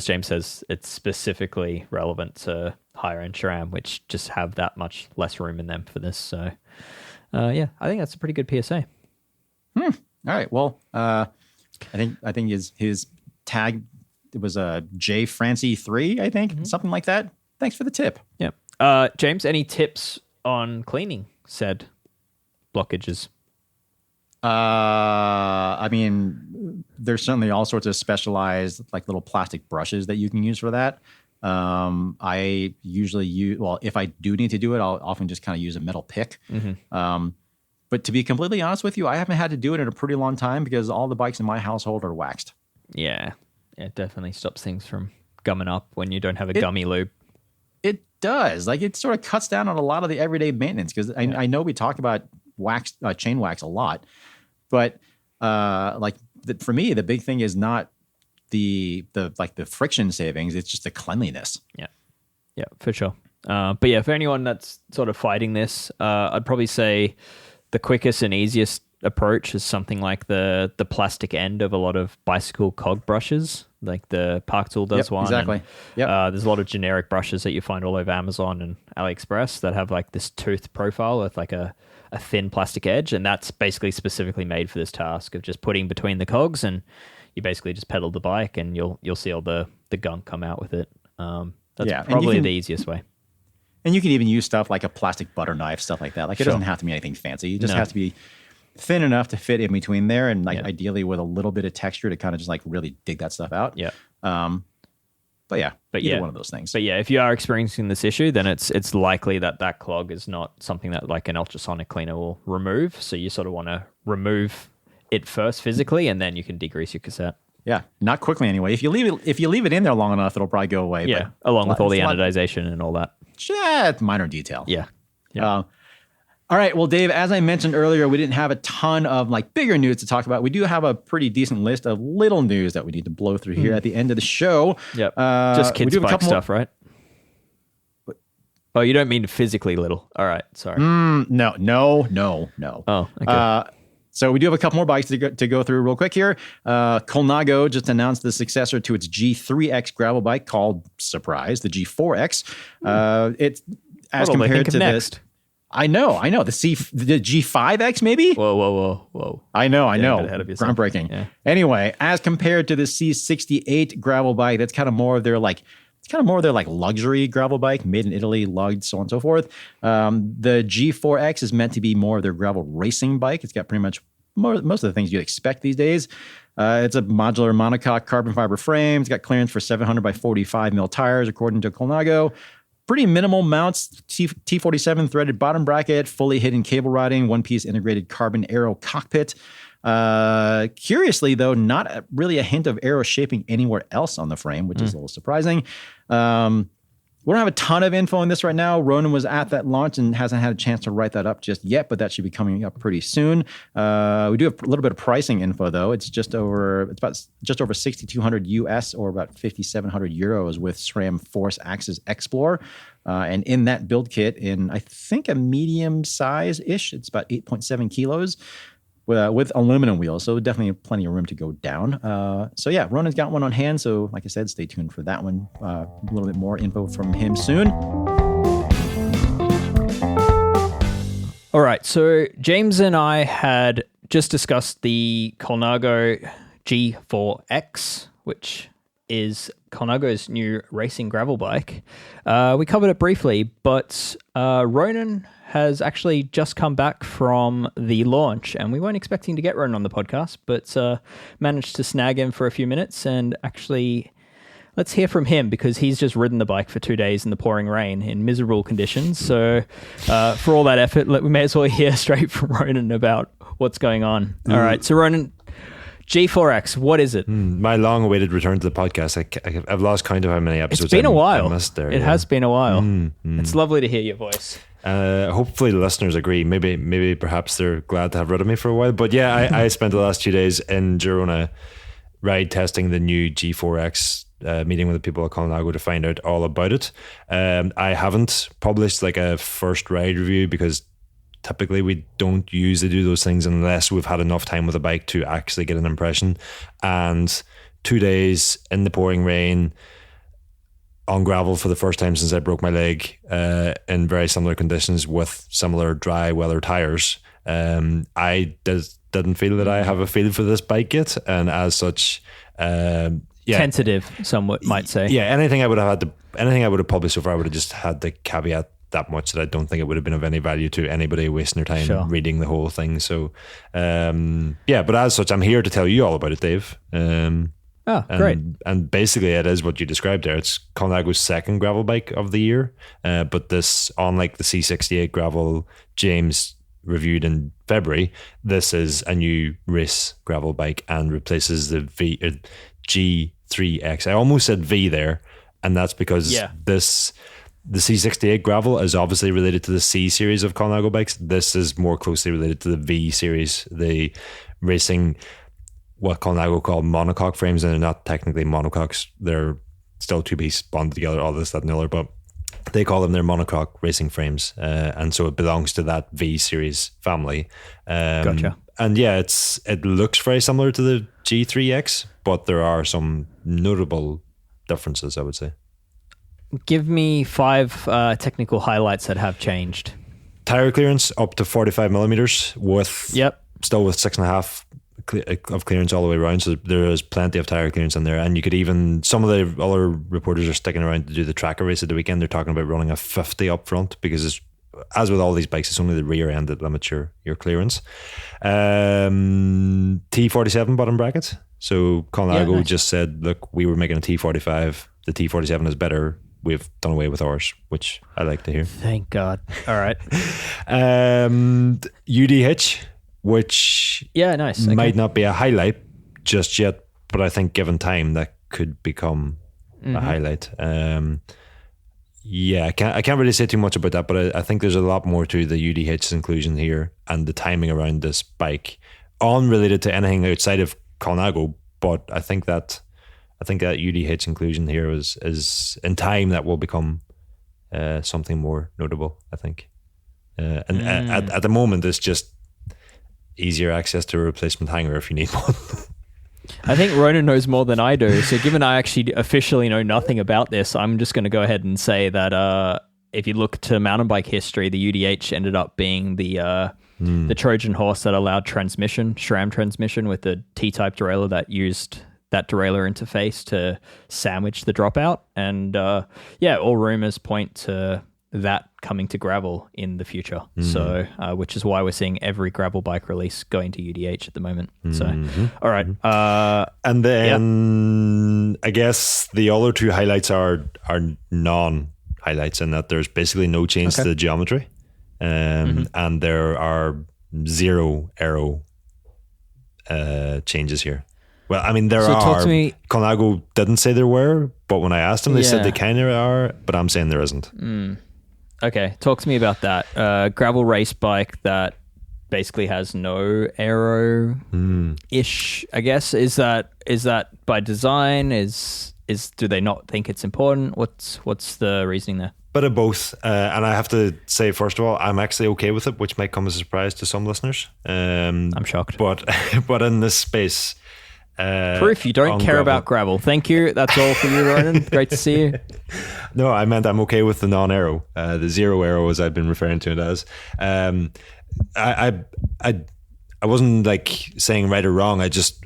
James says, it's specifically relevant to higher end SRAM, which just have that much less room in them for this. So I think that's a pretty good PSA. All right. Well, I think his tag, it was a J Francie 3, I think, something like that. Thanks for the tip. Yeah. James, any tips on cleaning said blockages? I mean, there's certainly all sorts of specialized like little plastic brushes that you can use for that. I usually if I do need to do it, I'll often just kind of use a metal pick. But to be completely honest with you, I haven't had to do it in a pretty long time because all the bikes in my household are waxed. Yeah, it definitely stops things from gumming up when you don't have a gummy lube. It does. Like, it sort of cuts down on a lot of the everyday maintenance, because I know we talk about wax, chain wax a lot, but for me, the big thing is not the friction savings. It's just the cleanliness. Yeah, for sure. But yeah, for anyone that's sort of fighting this, I'd probably say the quickest and easiest approach is something like the plastic end of a lot of bicycle cog brushes, like the Park Tool does one. Exactly. There's a lot of generic brushes that you find all over Amazon and AliExpress that have like this tooth profile with like a thin plastic edge, and that's basically specifically made for this task of just putting between the cogs, and you basically just pedal the bike and you'll see all the gunk come out with it. That's probably the easiest way. And you can even use stuff like a plastic butter knife, stuff like that. Like, it doesn't have to be anything fancy. It just has to be thin enough to fit in between there, and ideally with a little bit of texture to kind of just like really dig that stuff out. But either one of those things. But yeah, if you are experiencing this issue, then it's likely that clog is not something that like an ultrasonic cleaner will remove. So you sort of want to remove it first physically, and then you can degrease your cassette. Yeah, not quickly anyway. If you leave it in there long enough, it'll probably go away. Yeah, but along with all the anodization and all that. Yeah, it's minor detail. Yeah. All right. Well, Dave, as I mentioned earlier, we didn't have a ton of like bigger news to talk about. We do have a pretty decent list of little news that we need to blow through here at the end of the show. Yep. Just kids' bike stuff, right? Oh, you don't mean physically little. All right. Sorry. No. Oh, okay. So we do have a couple more bikes to go through real quick here. Colnago just announced the successor to its G3X gravel bike called, surprise, the G4X. It's as compared to next. I know. The G5X maybe? Whoa. I know. Ahead of yourself. Groundbreaking. Yeah. Anyway, as compared to the C68 gravel bike, that's kind of more of their luxury gravel bike, made in Italy, lugged, so on and so forth. The G4X is meant to be more of their gravel racing bike. It's got pretty much most of the things you'd expect these days. It's a modular monocoque carbon fiber frame. It's got clearance for 700 by 45 mil tires, according to Colnago. Pretty minimal mounts, T47 threaded bottom bracket, fully hidden cable routing, one-piece integrated carbon aero cockpit. Curiously, though, not really a hint of aero shaping anywhere else on the frame, which is a little surprising. We don't have a ton of info on this right now. Ronan was at that launch and hasn't had a chance to write that up just yet, but that should be coming up pretty soon. We do have a little bit of pricing info, though. It's about just over 6,200 US or about 5,700 euros with SRAM Force Axis Explore. And in that build kit, in I think a medium size ish, it's about 8.7 kilos. With aluminum wheels, so definitely plenty of room to go down. So yeah, Ronan's got one on hand, so like I said, stay tuned for that one. A little bit more info from him soon. All right, so James and I had just discussed the Colnago G4X, which is Colnago's new racing gravel bike. We covered it briefly, but Ronan has actually just come back from the launch, and we weren't expecting to get Ronan on the podcast, but managed to snag him for a few minutes. And actually, let's hear from him, because he's just ridden the bike for 2 days in the pouring rain in miserable conditions. So for all that effort, we may as well hear straight from Ronan about what's going on. All right, so Ronan, G4X, what is it? My long-awaited return to the podcast. I've lost count of how many episodes it's been a while. I missed there. It has been a while. It's lovely to hear your voice. Hopefully the listeners agree. Maybe perhaps they're glad to have rid of me for a while. But yeah, I spent the last 2 days in Girona ride testing the new G4X, meeting with the people at Colnago to find out all about it. I haven't published like a first ride review because typically we don't usually do those things unless we've had enough time with the bike to actually get an impression. And 2 days in the pouring rain on gravel for the first time since I broke my leg, in very similar conditions with similar dry weather tires. I didn't feel that I have a feel for this bike yet, and as such, tentative, some might say. Yeah, anything I would have published so far, I would have just had the caveat that much that I don't think it would have been of any value to anybody wasting their time reading the whole thing. So, but as such, I'm here to tell you all about it, Dave. Great. And basically it is what you described there. It's Colnago's second gravel bike of the year. But this, unlike the C68 gravel James reviewed in February, this is a new race gravel bike and replaces the G3X. I almost said V there, and that's because the C68 gravel is obviously related to the C series of Colnago bikes. This is more closely related to the V series, the racing, what Colnago call monocoque frames, and they're not technically monocoques. They're still two-piece bonded together, all this, that, and the other, but they call them their monocoque racing frames. And so it belongs to that V series family. Gotcha. And yeah, it looks very similar to the G3X, but there are some notable differences, I would say. Give me 5 technical highlights that have changed. Tire clearance up to 45 millimeters with still with 6.5 of clearance all the way around. So there is plenty of tire clearance in there. And you could even, some of the other reporters are sticking around to do the tracker race at the weekend. They're talking about running a 50 up front because as with all these bikes, it's only the rear end that limits your clearance. T47 bottom bracket. So Colnago just said, look, we were making a T45. The T47 is better. We've done away with ours, which I like to hear. Thank God. All right. UD hitch, which might not be a highlight just yet, but I think given time that could become a highlight. I can't really say too much about that, but I think there's a lot more to the UD hitch's inclusion here and the timing around this bike, unrelated to anything outside of Colnago. But I think that UD hitch inclusion here is in time that will become something more notable, I think. At the moment, it's just easier access to a replacement hanger if you need one. I think Ronan knows more than I do. So given I actually officially know nothing about this, I'm just going to go ahead and say that if you look to mountain bike history, the UDH ended up being the Trojan horse that allowed SRAM transmission with the T-type derailleur that used that derailleur interface to sandwich the dropout. And all rumors point to that coming to gravel in the future. So, which is why we're seeing every gravel bike release going to UDH at the moment. So, all right. And then I guess the other two highlights are non-highlights in that there's basically no change to the geometry. And there are 0 aero changes here. Well, I mean, there are. Talk to me. Colnago didn't say there were, but when I asked them, they said they kind of are, but I'm saying there isn't. Okay, talk to me about that. Gravel race bike that basically has no aero-ish, I guess. Is that by design? Do they not think it's important? What's the reasoning there? Bit of both. And I have to say, first of all, I'm actually okay with it, which might come as a surprise to some listeners. I'm shocked. But in this space... Proof you don't care about gravel. Thank you. That's all for you, Ronan. Great to see you. No, I meant I'm okay with the non-aero, the 0 aero, as I've been referring to it as. I wasn't like saying right or wrong. I just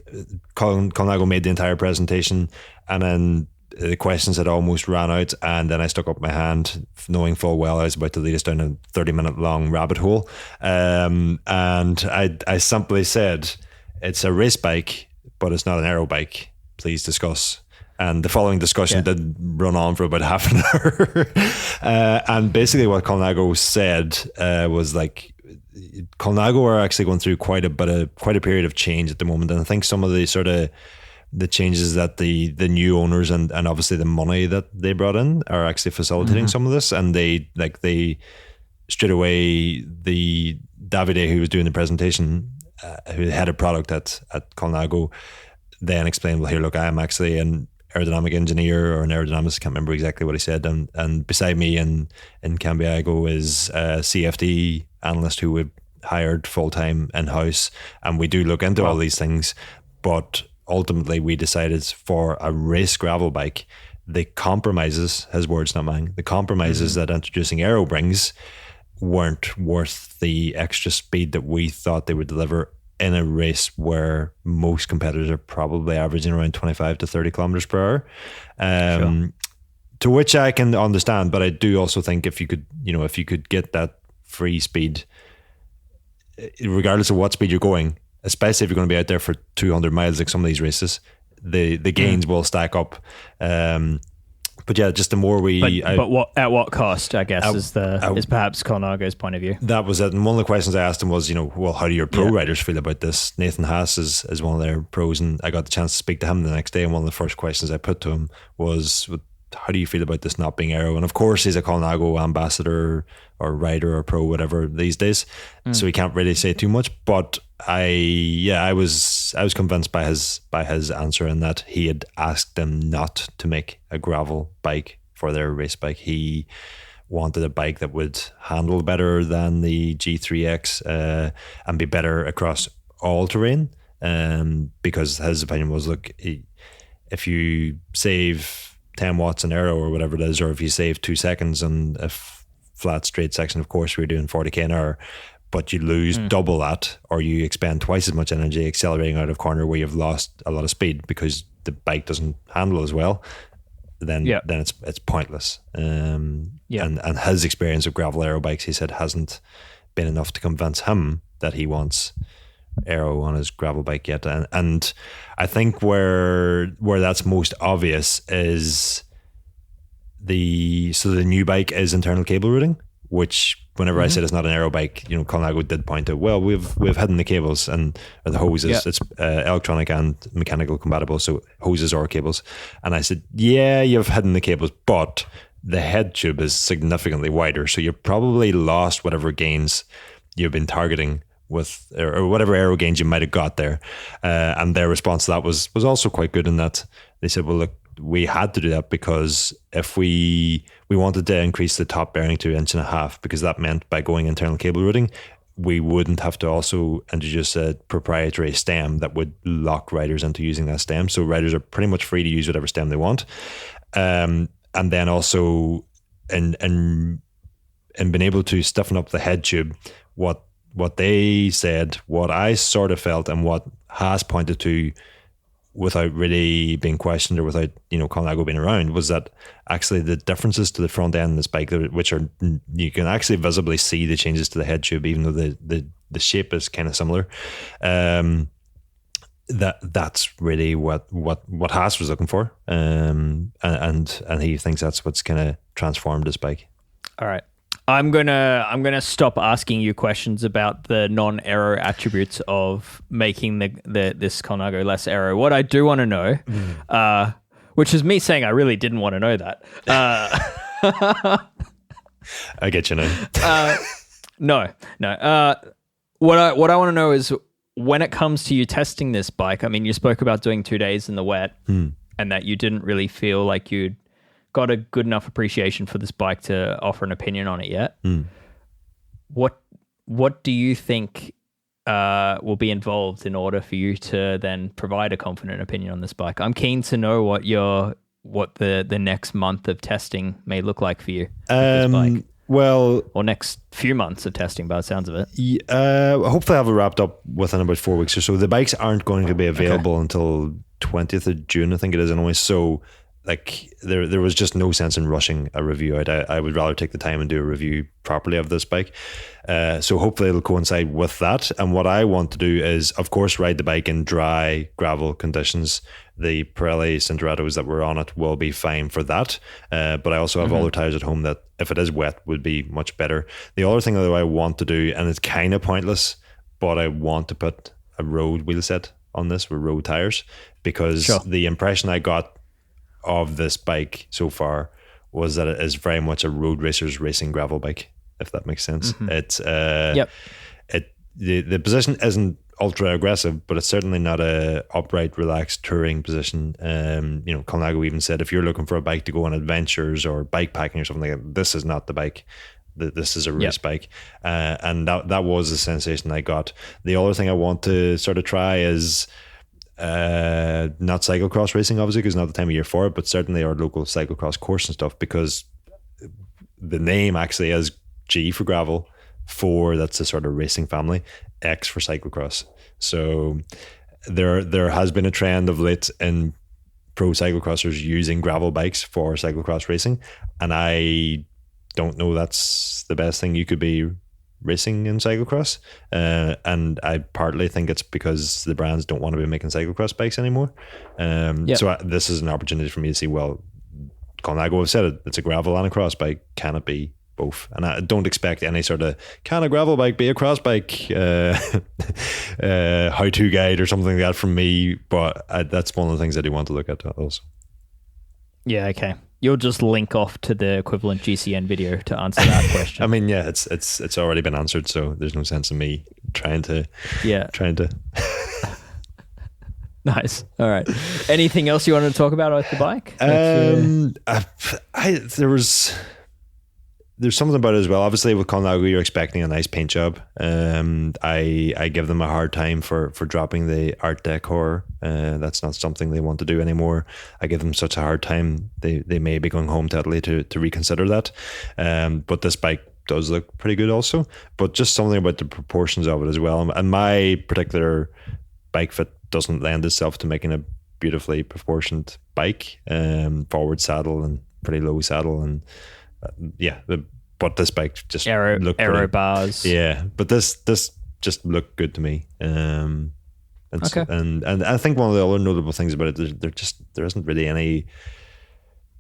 Colnago made the entire presentation, and then the questions had almost ran out, and then I stuck up my hand, knowing full well I was about to lead us down a 30-minute long rabbit hole. And I simply said, it's a race bike, but it's not an aero bike. Please discuss. And the following discussion did run on for about half an hour. And basically what Colnago said was like, Colnago are actually going through quite a period of change at the moment. And I think some of the sort of the changes that the new owners and obviously the money that they brought in are actually facilitating some of this. And they straight away, the Davide who was doing the presentation, who had a product at Colnago, then explained, well, here, look, I am actually an aerodynamic engineer or an aerodynamist, I can't remember exactly what he said, and beside me in Cambiago is a CFD analyst who we hired full-time in-house, and we do look into all these things, but ultimately we decided for a race gravel bike, the compromises, his words not mine, the compromises that introducing aero brings weren't worth the extra speed that we thought they would deliver in a race where most competitors are probably averaging around 25 to 30 kilometers per hour. To which I can understand, but I do also think if you could get that free speed, regardless of what speed you're going, especially if you're going to be out there for 200 miles like some of these races, the gains will stack up. But yeah, just the more at what cost? I guess is perhaps Colnago's point of view. That was it. And one of the questions I asked him was, well, how do your pro riders feel about this? Nathan Haas is one of their pros, and I got the chance to speak to him the next day. And one of the first questions I put to him was, how do you feel about this not being aero? And of course, he's a Colnago ambassador or rider or pro, whatever these days, so he can't really say too much. But I was convinced by his answer, in that he had asked them not to make a gravel bike for their race bike. He wanted a bike that would handle better than the G3X and be better across all terrain. Because his opinion was, look, if you save 10 watts an aero or whatever it is, or if you save 2 seconds on a flat straight section, of course we're doing 40k an hour, but you lose double that, or you expend twice as much energy accelerating out of corner where you've lost a lot of speed because the bike doesn't handle as well, then it's pointless. And his experience of gravel aero bikes, he said, hasn't been enough to convince him that he wants aero on his gravel bike yet. And I think where that's most obvious is the new bike is internal cable routing, which whenever I said it's not an aero bike, Colnago did point out, well, we've hidden the cables and the hoses. It's electronic and mechanical compatible, so hoses or cables. And I said, yeah, you've hidden the cables, but the head tube is significantly wider, so you probably lost whatever gains you've been targeting with, or whatever aero gains you might have got there. And their response to that was also quite good, in that they said, well, look, we had to do that because if we wanted to increase the top bearing to 1.5 inches, because that meant by going internal cable routing, we wouldn't have to also introduce a proprietary stem that would lock riders into using that stem. So riders are pretty much free to use whatever stem they want. And then also in being able to stiffen up the head tube, what they said, what I sort of felt, and what Haas pointed to without really being questioned or without, Colnago being around, was that actually the differences to the front end of this bike, which are, you can actually visibly see the changes to the head tube, even though the shape is kind of similar. That's really what Haas was looking for, and he thinks that's what's kind of transformed this bike. All right. I'm gonna stop asking you questions about the non-aero attributes of making this Colnago less aero. What I do want to know, which is me saying I really didn't want to know that. I get you now. No. What I want to know is, when it comes to you testing this bike, I mean, you spoke about doing 2 days in the wet, and that you didn't really feel like you'd got a good enough appreciation for this bike to offer an opinion on it yet. What do you think will be involved in order for you to then provide a confident opinion on this bike? I'm keen to know what the next month of testing may look like for you with this bike. Well, or next few months of testing, by the sounds of it. Hopefully I'll have it wrapped up within about 4 weeks or so. The bikes aren't going to be available until 20th of June, I think it is anyway. So like there was just no sense in rushing a review out. I would rather take the time and do a review properly of this bike. So hopefully it'll coincide with that. And what I want to do is, of course, ride the bike in dry gravel conditions. The Pirelli Cinterettos that were on it will be fine for that. But I also have other tires at home that, if it is wet, would be much better. The other thing that I want to do, and it's kind of pointless, but I want to put a road wheel set on this with road tires, because the impression I got of this bike so far was that it is very much a road racer's racing gravel bike, if that makes sense. It's the position isn't ultra aggressive, but it's certainly not a upright, relaxed touring position. Colnago even said, if you're looking for a bike to go on adventures or bike packing or something like that, this is not the bike. This is a race bike. And that was the sensation I got. The other thing I want to sort of try is not cyclocross racing, obviously, because it's not the time of year for it, but certainly our local cyclocross course and stuff, because the name actually is G for gravel, 4, that's a sort of racing family, X for cyclocross. So there has been a trend of late in pro cyclocrossers using gravel bikes for cyclocross racing, and I don't know that's the best thing you could be racing in cyclocross, and I partly think it's because the brands don't want to be making cyclocross bikes anymore. So this is an opportunity for me to see, well, Colnago have said it's a gravel and a cross bike, can it be both? And I don't expect any sort of, can a gravel bike be a cross bike how-to guide or something like that from me, but that's one of the things I do want to look at also. Yeah, okay. You'll just link off to the equivalent GCN video to answer that question. I mean, yeah, it's already been answered, so there's no sense in me trying to. Nice. All right. Anything else you wanted to talk about with the bike? There's something about it as well. Obviously, with Colnago, you're expecting a nice paint job. I give them a hard time for dropping the art decor. That's not something they want to do anymore. I give them such a hard time. They may be going home to Italy to reconsider that. But this bike does look pretty good also. But just something about the proportions of it as well. And my particular bike fit doesn't lend itself to making a beautifully proportioned bike. Forward saddle and pretty low saddle, and but this bike just aero bars. Yeah, but this just looked good to me. Okay. And I think one of the other notable things about it, there isn't really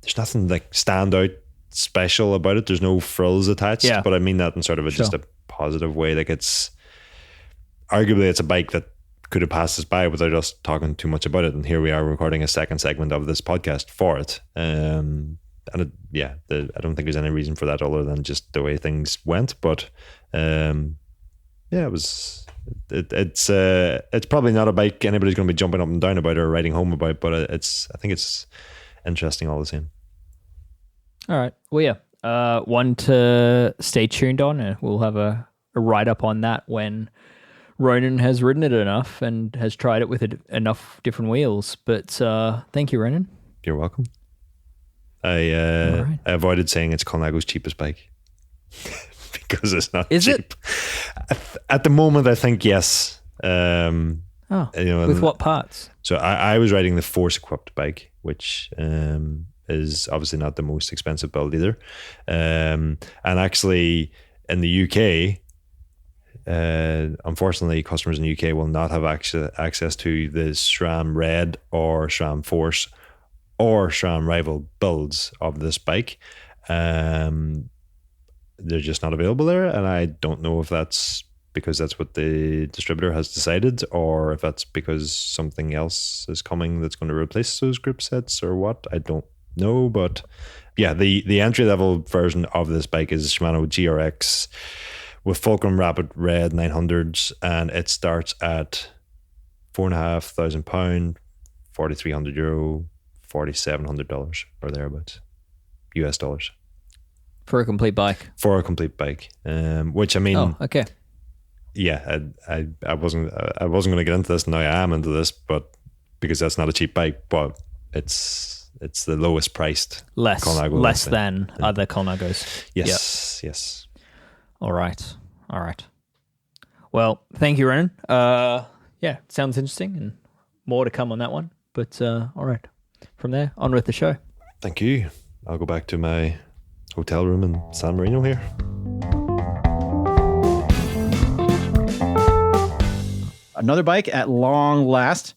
there's nothing like stand out special about it. There's no frills attached, but I mean that in sort of just a positive way. Like it's a bike that could have passed us by without us talking too much about it. And here we are recording a second segment of this podcast for it. I don't think there's any reason for that other than just the way things went. But it's probably not a bike anybody's going to be jumping up and down about or riding home about. But I think it's interesting all the same. All right. Well, yeah. One to stay tuned on, and we'll have a write up on that when Ronan has ridden it enough and has tried it with enough different wheels. But thank you, Ronan. You're welcome. I avoided saying it's Colnago's cheapest bike because it's not cheap. Is it? At the moment, I think yes. Oh, You know, with what parts? So I was riding the Force equipped bike, which is obviously not the most expensive build either. And actually in the UK, unfortunately, customers in the UK will not have access to the SRAM Red or SRAM Force or SRAM Rival builds of this bike. They're just not available there, and I don't know if that's because that's what the distributor has decided, or if that's because something else is coming that's going to replace those group sets or what. I don't know, but yeah, the entry level version of this bike is Shimano GRX with Fulcrum Rapid Red 900s, and it starts at £4,500, €4,300, $4,700 or thereabouts, US dollars For a complete bike. for a complete bike. Which I mean, Oh, okay. yeah, I wasn't going to get into this. Now I am into this, but because that's not a cheap bike, but it's the lowest priced Colnago Less bike. than other Colnagos. Yes, yes. All right. Well, thank you, Ronan. Yeah, sounds interesting, and more to come on that one. But all right, from there, on with the show. Thank you. I'll go back to my hotel room in San Marino here. Another bike at long last.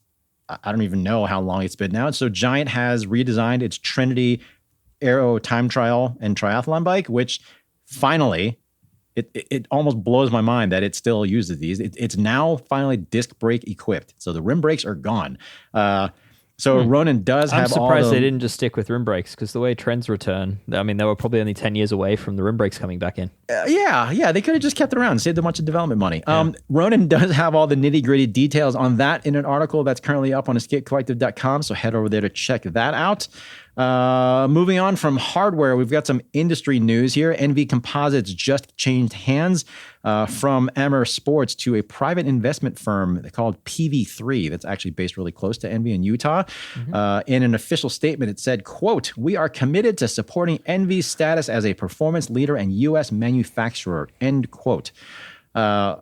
I don't even know how long it's been now. So Giant has redesigned its Trinity Aero time trial and triathlon bike, which finally, it almost blows my mind that it still uses these. It's now finally disc brake equipped. So the rim brakes are gone. So Ronan does I'm have all surprised the... they didn't just stick with rim brakes, because the way trends return, I mean, they were probably only 10 years away from the rim brakes coming back in. Yeah, they could have just kept it around and saved a bunch of development money. Ronan does have all the nitty-gritty details on that in an article that's currently up on escapecollective.com, so head over there to check that out. Moving on from hardware, we've got some industry news here. Enve Composites just changed hands from Amer Sports to a private investment firm called PV3 that's actually based really close to Enve in Utah. In an official statement, it said, quote, "We are committed to supporting Enve's status as a performance leader and U.S. manufacturer," end quote. I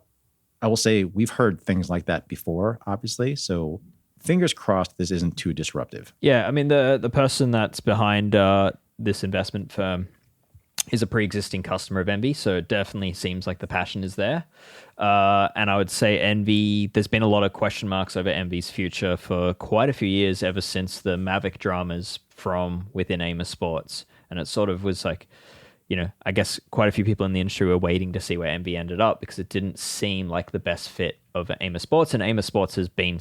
will say we've heard things like that before, obviously, so fingers crossed this isn't too disruptive. Yeah, I mean, the person that's behind this investment firm is a pre-existing customer of Enve, so it definitely seems like the passion is there. And I would say Enve, there's been a lot of question marks over Enve's future for quite a few years, ever since the Mavic dramas from within Amer Sports. And it sort of was like, you know, I guess quite a few people in the industry were waiting to see where Enve ended up, because it didn't seem like the best fit of Amer Sports. And Amer Sports has been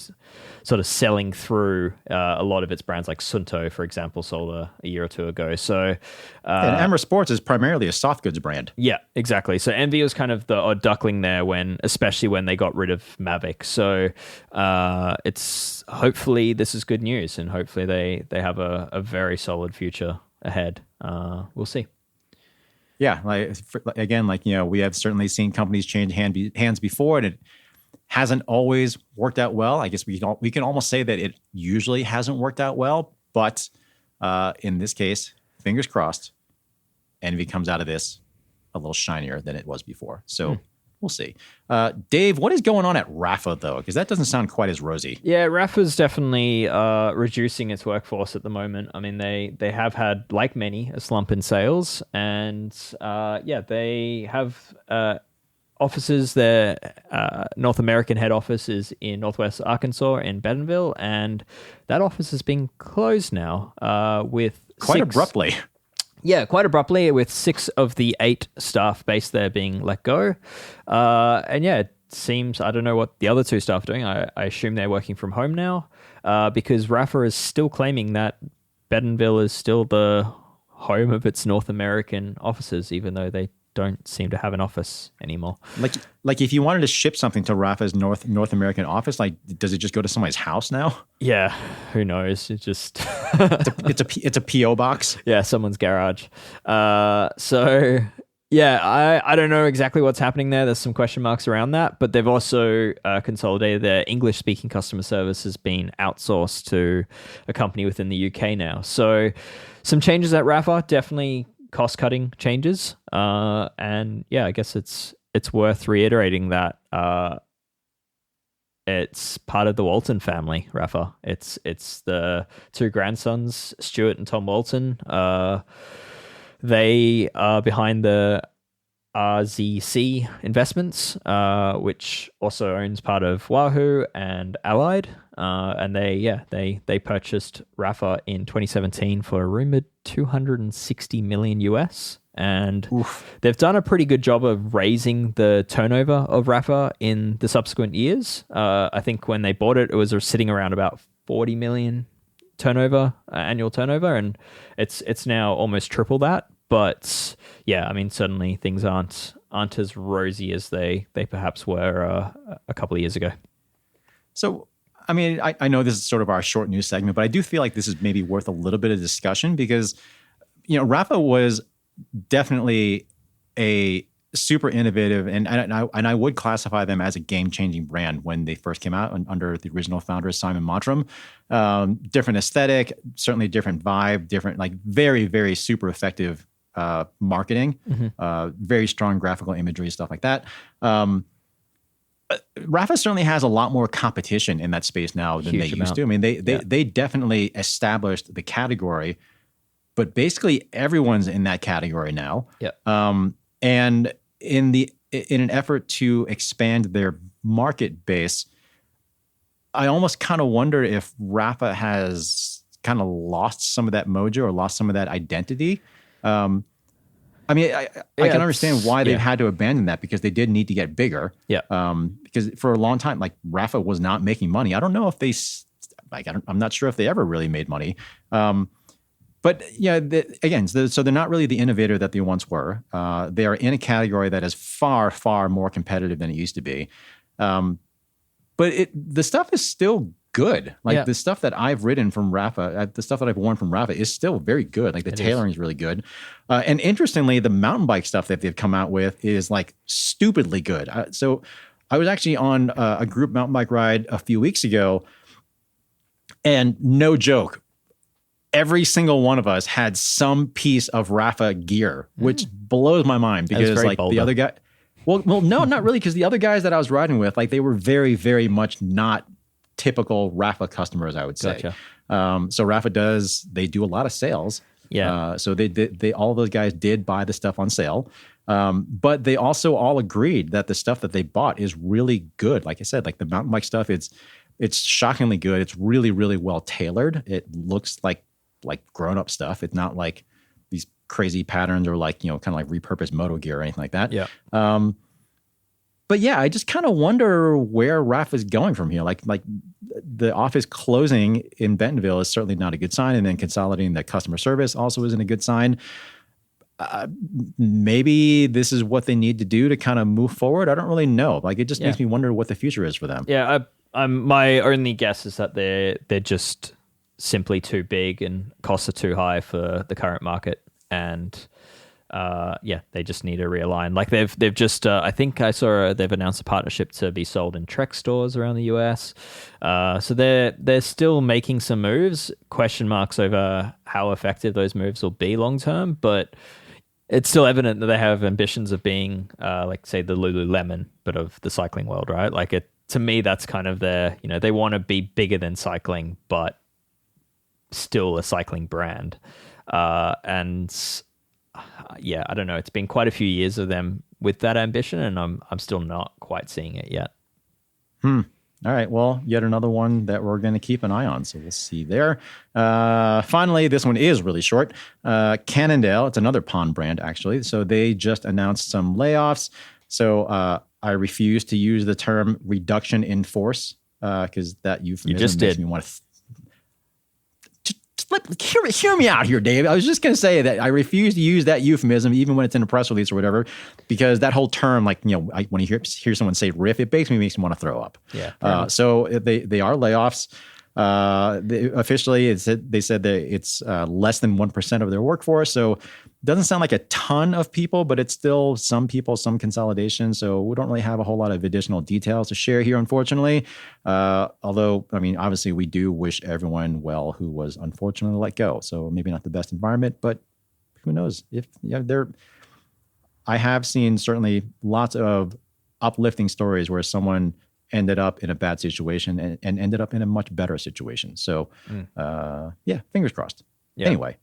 sort of selling through a lot of its brands, like Sunto, for example, sold a year or two ago. So, And Amer Sports is primarily a soft goods brand. Yeah, exactly. So Enve was kind of the odd duckling there, especially when they got rid of Mavic. So it's hopefully this is good news, and hopefully they have a very solid future ahead. We'll see. Yeah, we have certainly seen companies change hands before, and it hasn't always worked out well. I guess we can almost say that it usually hasn't worked out well, but in this case, fingers crossed, Enve comes out of this a little shinier than it was before. So we'll see. Dave, what is going on at Rapha, though? Because that doesn't sound quite as rosy. Yeah, Rapha's definitely reducing its workforce at the moment. I mean, they have had, like many, a slump in sales. And they have offices. Their North American head office is in Northwest Arkansas in Bentonville. And that office has been closed now with quite abruptly. Yeah, quite abruptly, with 6 of the 8 staff based there being let go. It seems, I don't know what the other 2 staff are doing. I assume they're working from home now, because Rapha is still claiming that Bentonville is still the home of its North American offices, even though they don't seem to have an office anymore. Like if you wanted to ship something to Rapha's North American office, like, does it just go to somebody's house now? Yeah, who knows? It just it's a PO box. Yeah, someone's garage. I don't know exactly what's happening there. There's some question marks around that, but they've also consolidated their English-speaking customer service has been outsourced to a company within the UK now. So some changes at Rapha, definitely cost-cutting changes. I guess it's worth reiterating that it's part of the Walton family, Rapha. It's the two grandsons, Stuart and Tom Walton. They are behind the RZC Investments, which also owns part of Wahoo and Allied. And they purchased Rapha in 2017 for a rumored $260 million US. And they've done a pretty good job of raising the turnover of Rapha in the subsequent years. I think when they bought it, it was sitting around about 40 million turnover, annual turnover, and it's now almost triple that. But yeah, I mean, certainly things aren't as rosy as they perhaps were a couple of years ago. So, I mean, I know this is sort of our short news segment, but I do feel like this is maybe worth a little bit of discussion because, Rapha was definitely a super innovative, and I would classify them as a game-changing brand when they first came out under the original founder, Simon Mottram. Different aesthetic, certainly different vibe, different, like very, very super effective marketing, very strong graphical imagery, stuff like that. Rapha certainly has a lot more competition in that space now than they used to. I mean, they definitely established the category, but basically everyone's in that category now. And in an effort to expand their market base, I almost kind of wonder if Rapha has kind of lost some of that mojo or lost some of that identity. I mean, I can understand why they've had to abandon that because they did need to get bigger. Because for a long time, like Rapha was not making money. I don't know if I'm not sure if they ever really made money. But yeah, so they're not really the innovator that they once were. They are in a category that is far, far more competitive than it used to be. But the stuff is still good. Like the stuff that I've ridden from Rapha, the stuff that I've worn from Rapha is still very good. Like the tailoring is really good. And interestingly, the mountain bike stuff that they've come out with is like stupidly good. So I was actually on a group mountain bike ride a few weeks ago, and no joke, every single one of us had some piece of Rapha gear, which blows my mind because like the other guy, well, no, not really. Because the other guys that I was riding with, like they were very, very much not typical Rapha customers, I would say. Gotcha. So Rapha they do a lot of sales. So they all those guys did buy the stuff on sale. But they also all agreed that the stuff that they bought is really good. Like I said, like the mountain bike stuff, it's shockingly good. It's really, really well tailored. It looks like grown-up stuff. It's not like these crazy patterns or like, kind of like repurposed moto gear or anything like that. But yeah, I just kind of wonder where Rapha is going from here. Like the office closing in Bentonville is certainly not a good sign, and then consolidating the customer service also isn't a good sign. Maybe this is what they need to do to kind of move forward. I don't really know. Like it just makes me wonder what the future is for them. My only guess is that they're just simply too big and costs are too high for the current market, and they just need to realign. Like they've just I think I saw they've announced a partnership to be sold in Trek stores around the US. So they're still making some moves. Question marks over how effective those moves will be long term, but it's still evident that they have ambitions of being like say the Lululemon, but of the cycling world, right? Like to me, that's kind of their, they want to be bigger than cycling, but still a cycling brand. I don't know. It's been quite a few years of them with that ambition, and I'm still not quite seeing it yet. All right. Well, yet another one that we're going to keep an eye on. So we'll see there. Finally, this one is really short. Cannondale. It's another pond brand, actually. So they just announced some layoffs. So I refuse to use the term reduction in force because that euphemism makes me want to... Hear me out here, Dave. I was just going to say that I refuse to use that euphemism, even when it's in a press release or whatever, because that whole term, like, when you hear someone say riff, it makes me want to throw up. So they are layoffs. Officially, they said that it's less than 1% of their workforce. So it doesn't sound like a ton of people, but it's still some people, some consolidation. So we don't really have a whole lot of additional details to share here, unfortunately. Although, I mean, obviously we do wish everyone well who was unfortunately let go. So maybe not the best environment, but who knows? I have seen certainly lots of uplifting stories where someone ended up in a bad situation and ended up in a much better situation. So, fingers crossed. Yeah. Anyway.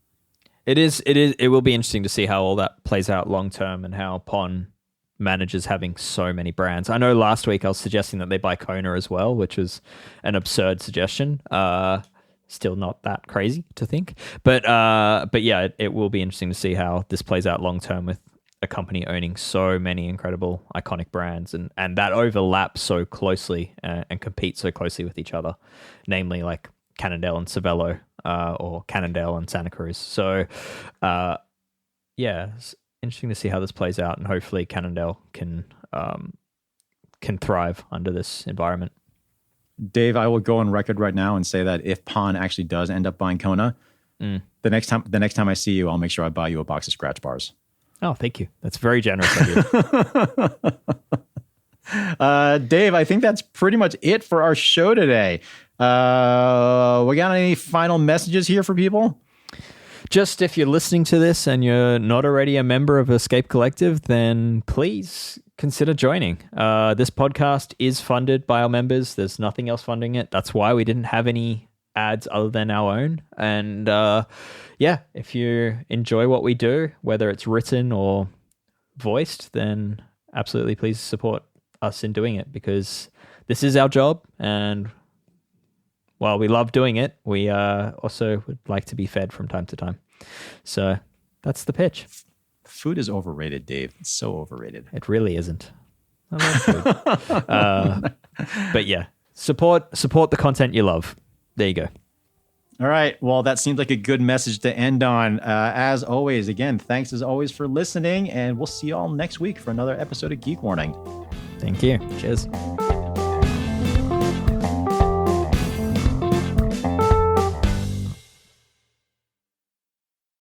It will be interesting to see how all that plays out long term and how Pon manages having so many brands. I know last week I was suggesting that they buy Kona as well, which was an absurd suggestion. Still not that crazy to think, but yeah, it will be interesting to see how this plays out long term with a company owning so many incredible iconic brands and that overlap so closely and compete so closely with each other, namely like Cannondale and Cervelo, or Cannondale and Santa Cruz. So it's interesting to see how this plays out, and hopefully Cannondale can thrive under this environment. Dave, I will go on record right now and say that if Pon actually does end up buying Kona, the next time I see you, I'll make sure I buy you a box of scratch bars. Oh, thank you. That's very generous of you. Dave, I think that's pretty much it for our show today. We got any final messages here for people? Just if you're listening to this and you're not already a member of Escape Collective, then please consider joining. This podcast is funded by our members. There's nothing else funding it. That's why we didn't have any ads other than our own. And if you enjoy what we do, whether it's written or voiced, then absolutely please support us in doing it, because this is our job. And while we love doing it, we also would like to be fed from time to time. So that's the pitch. Food is overrated, Dave. It's so overrated. It really isn't. I love food. But yeah, support the content you love. There you go. All right. Well, that seems like a good message to end on. As always, again, thanks as always for listening, and we'll see you all next week for another episode of Geek Warning. Thank you. Cheers.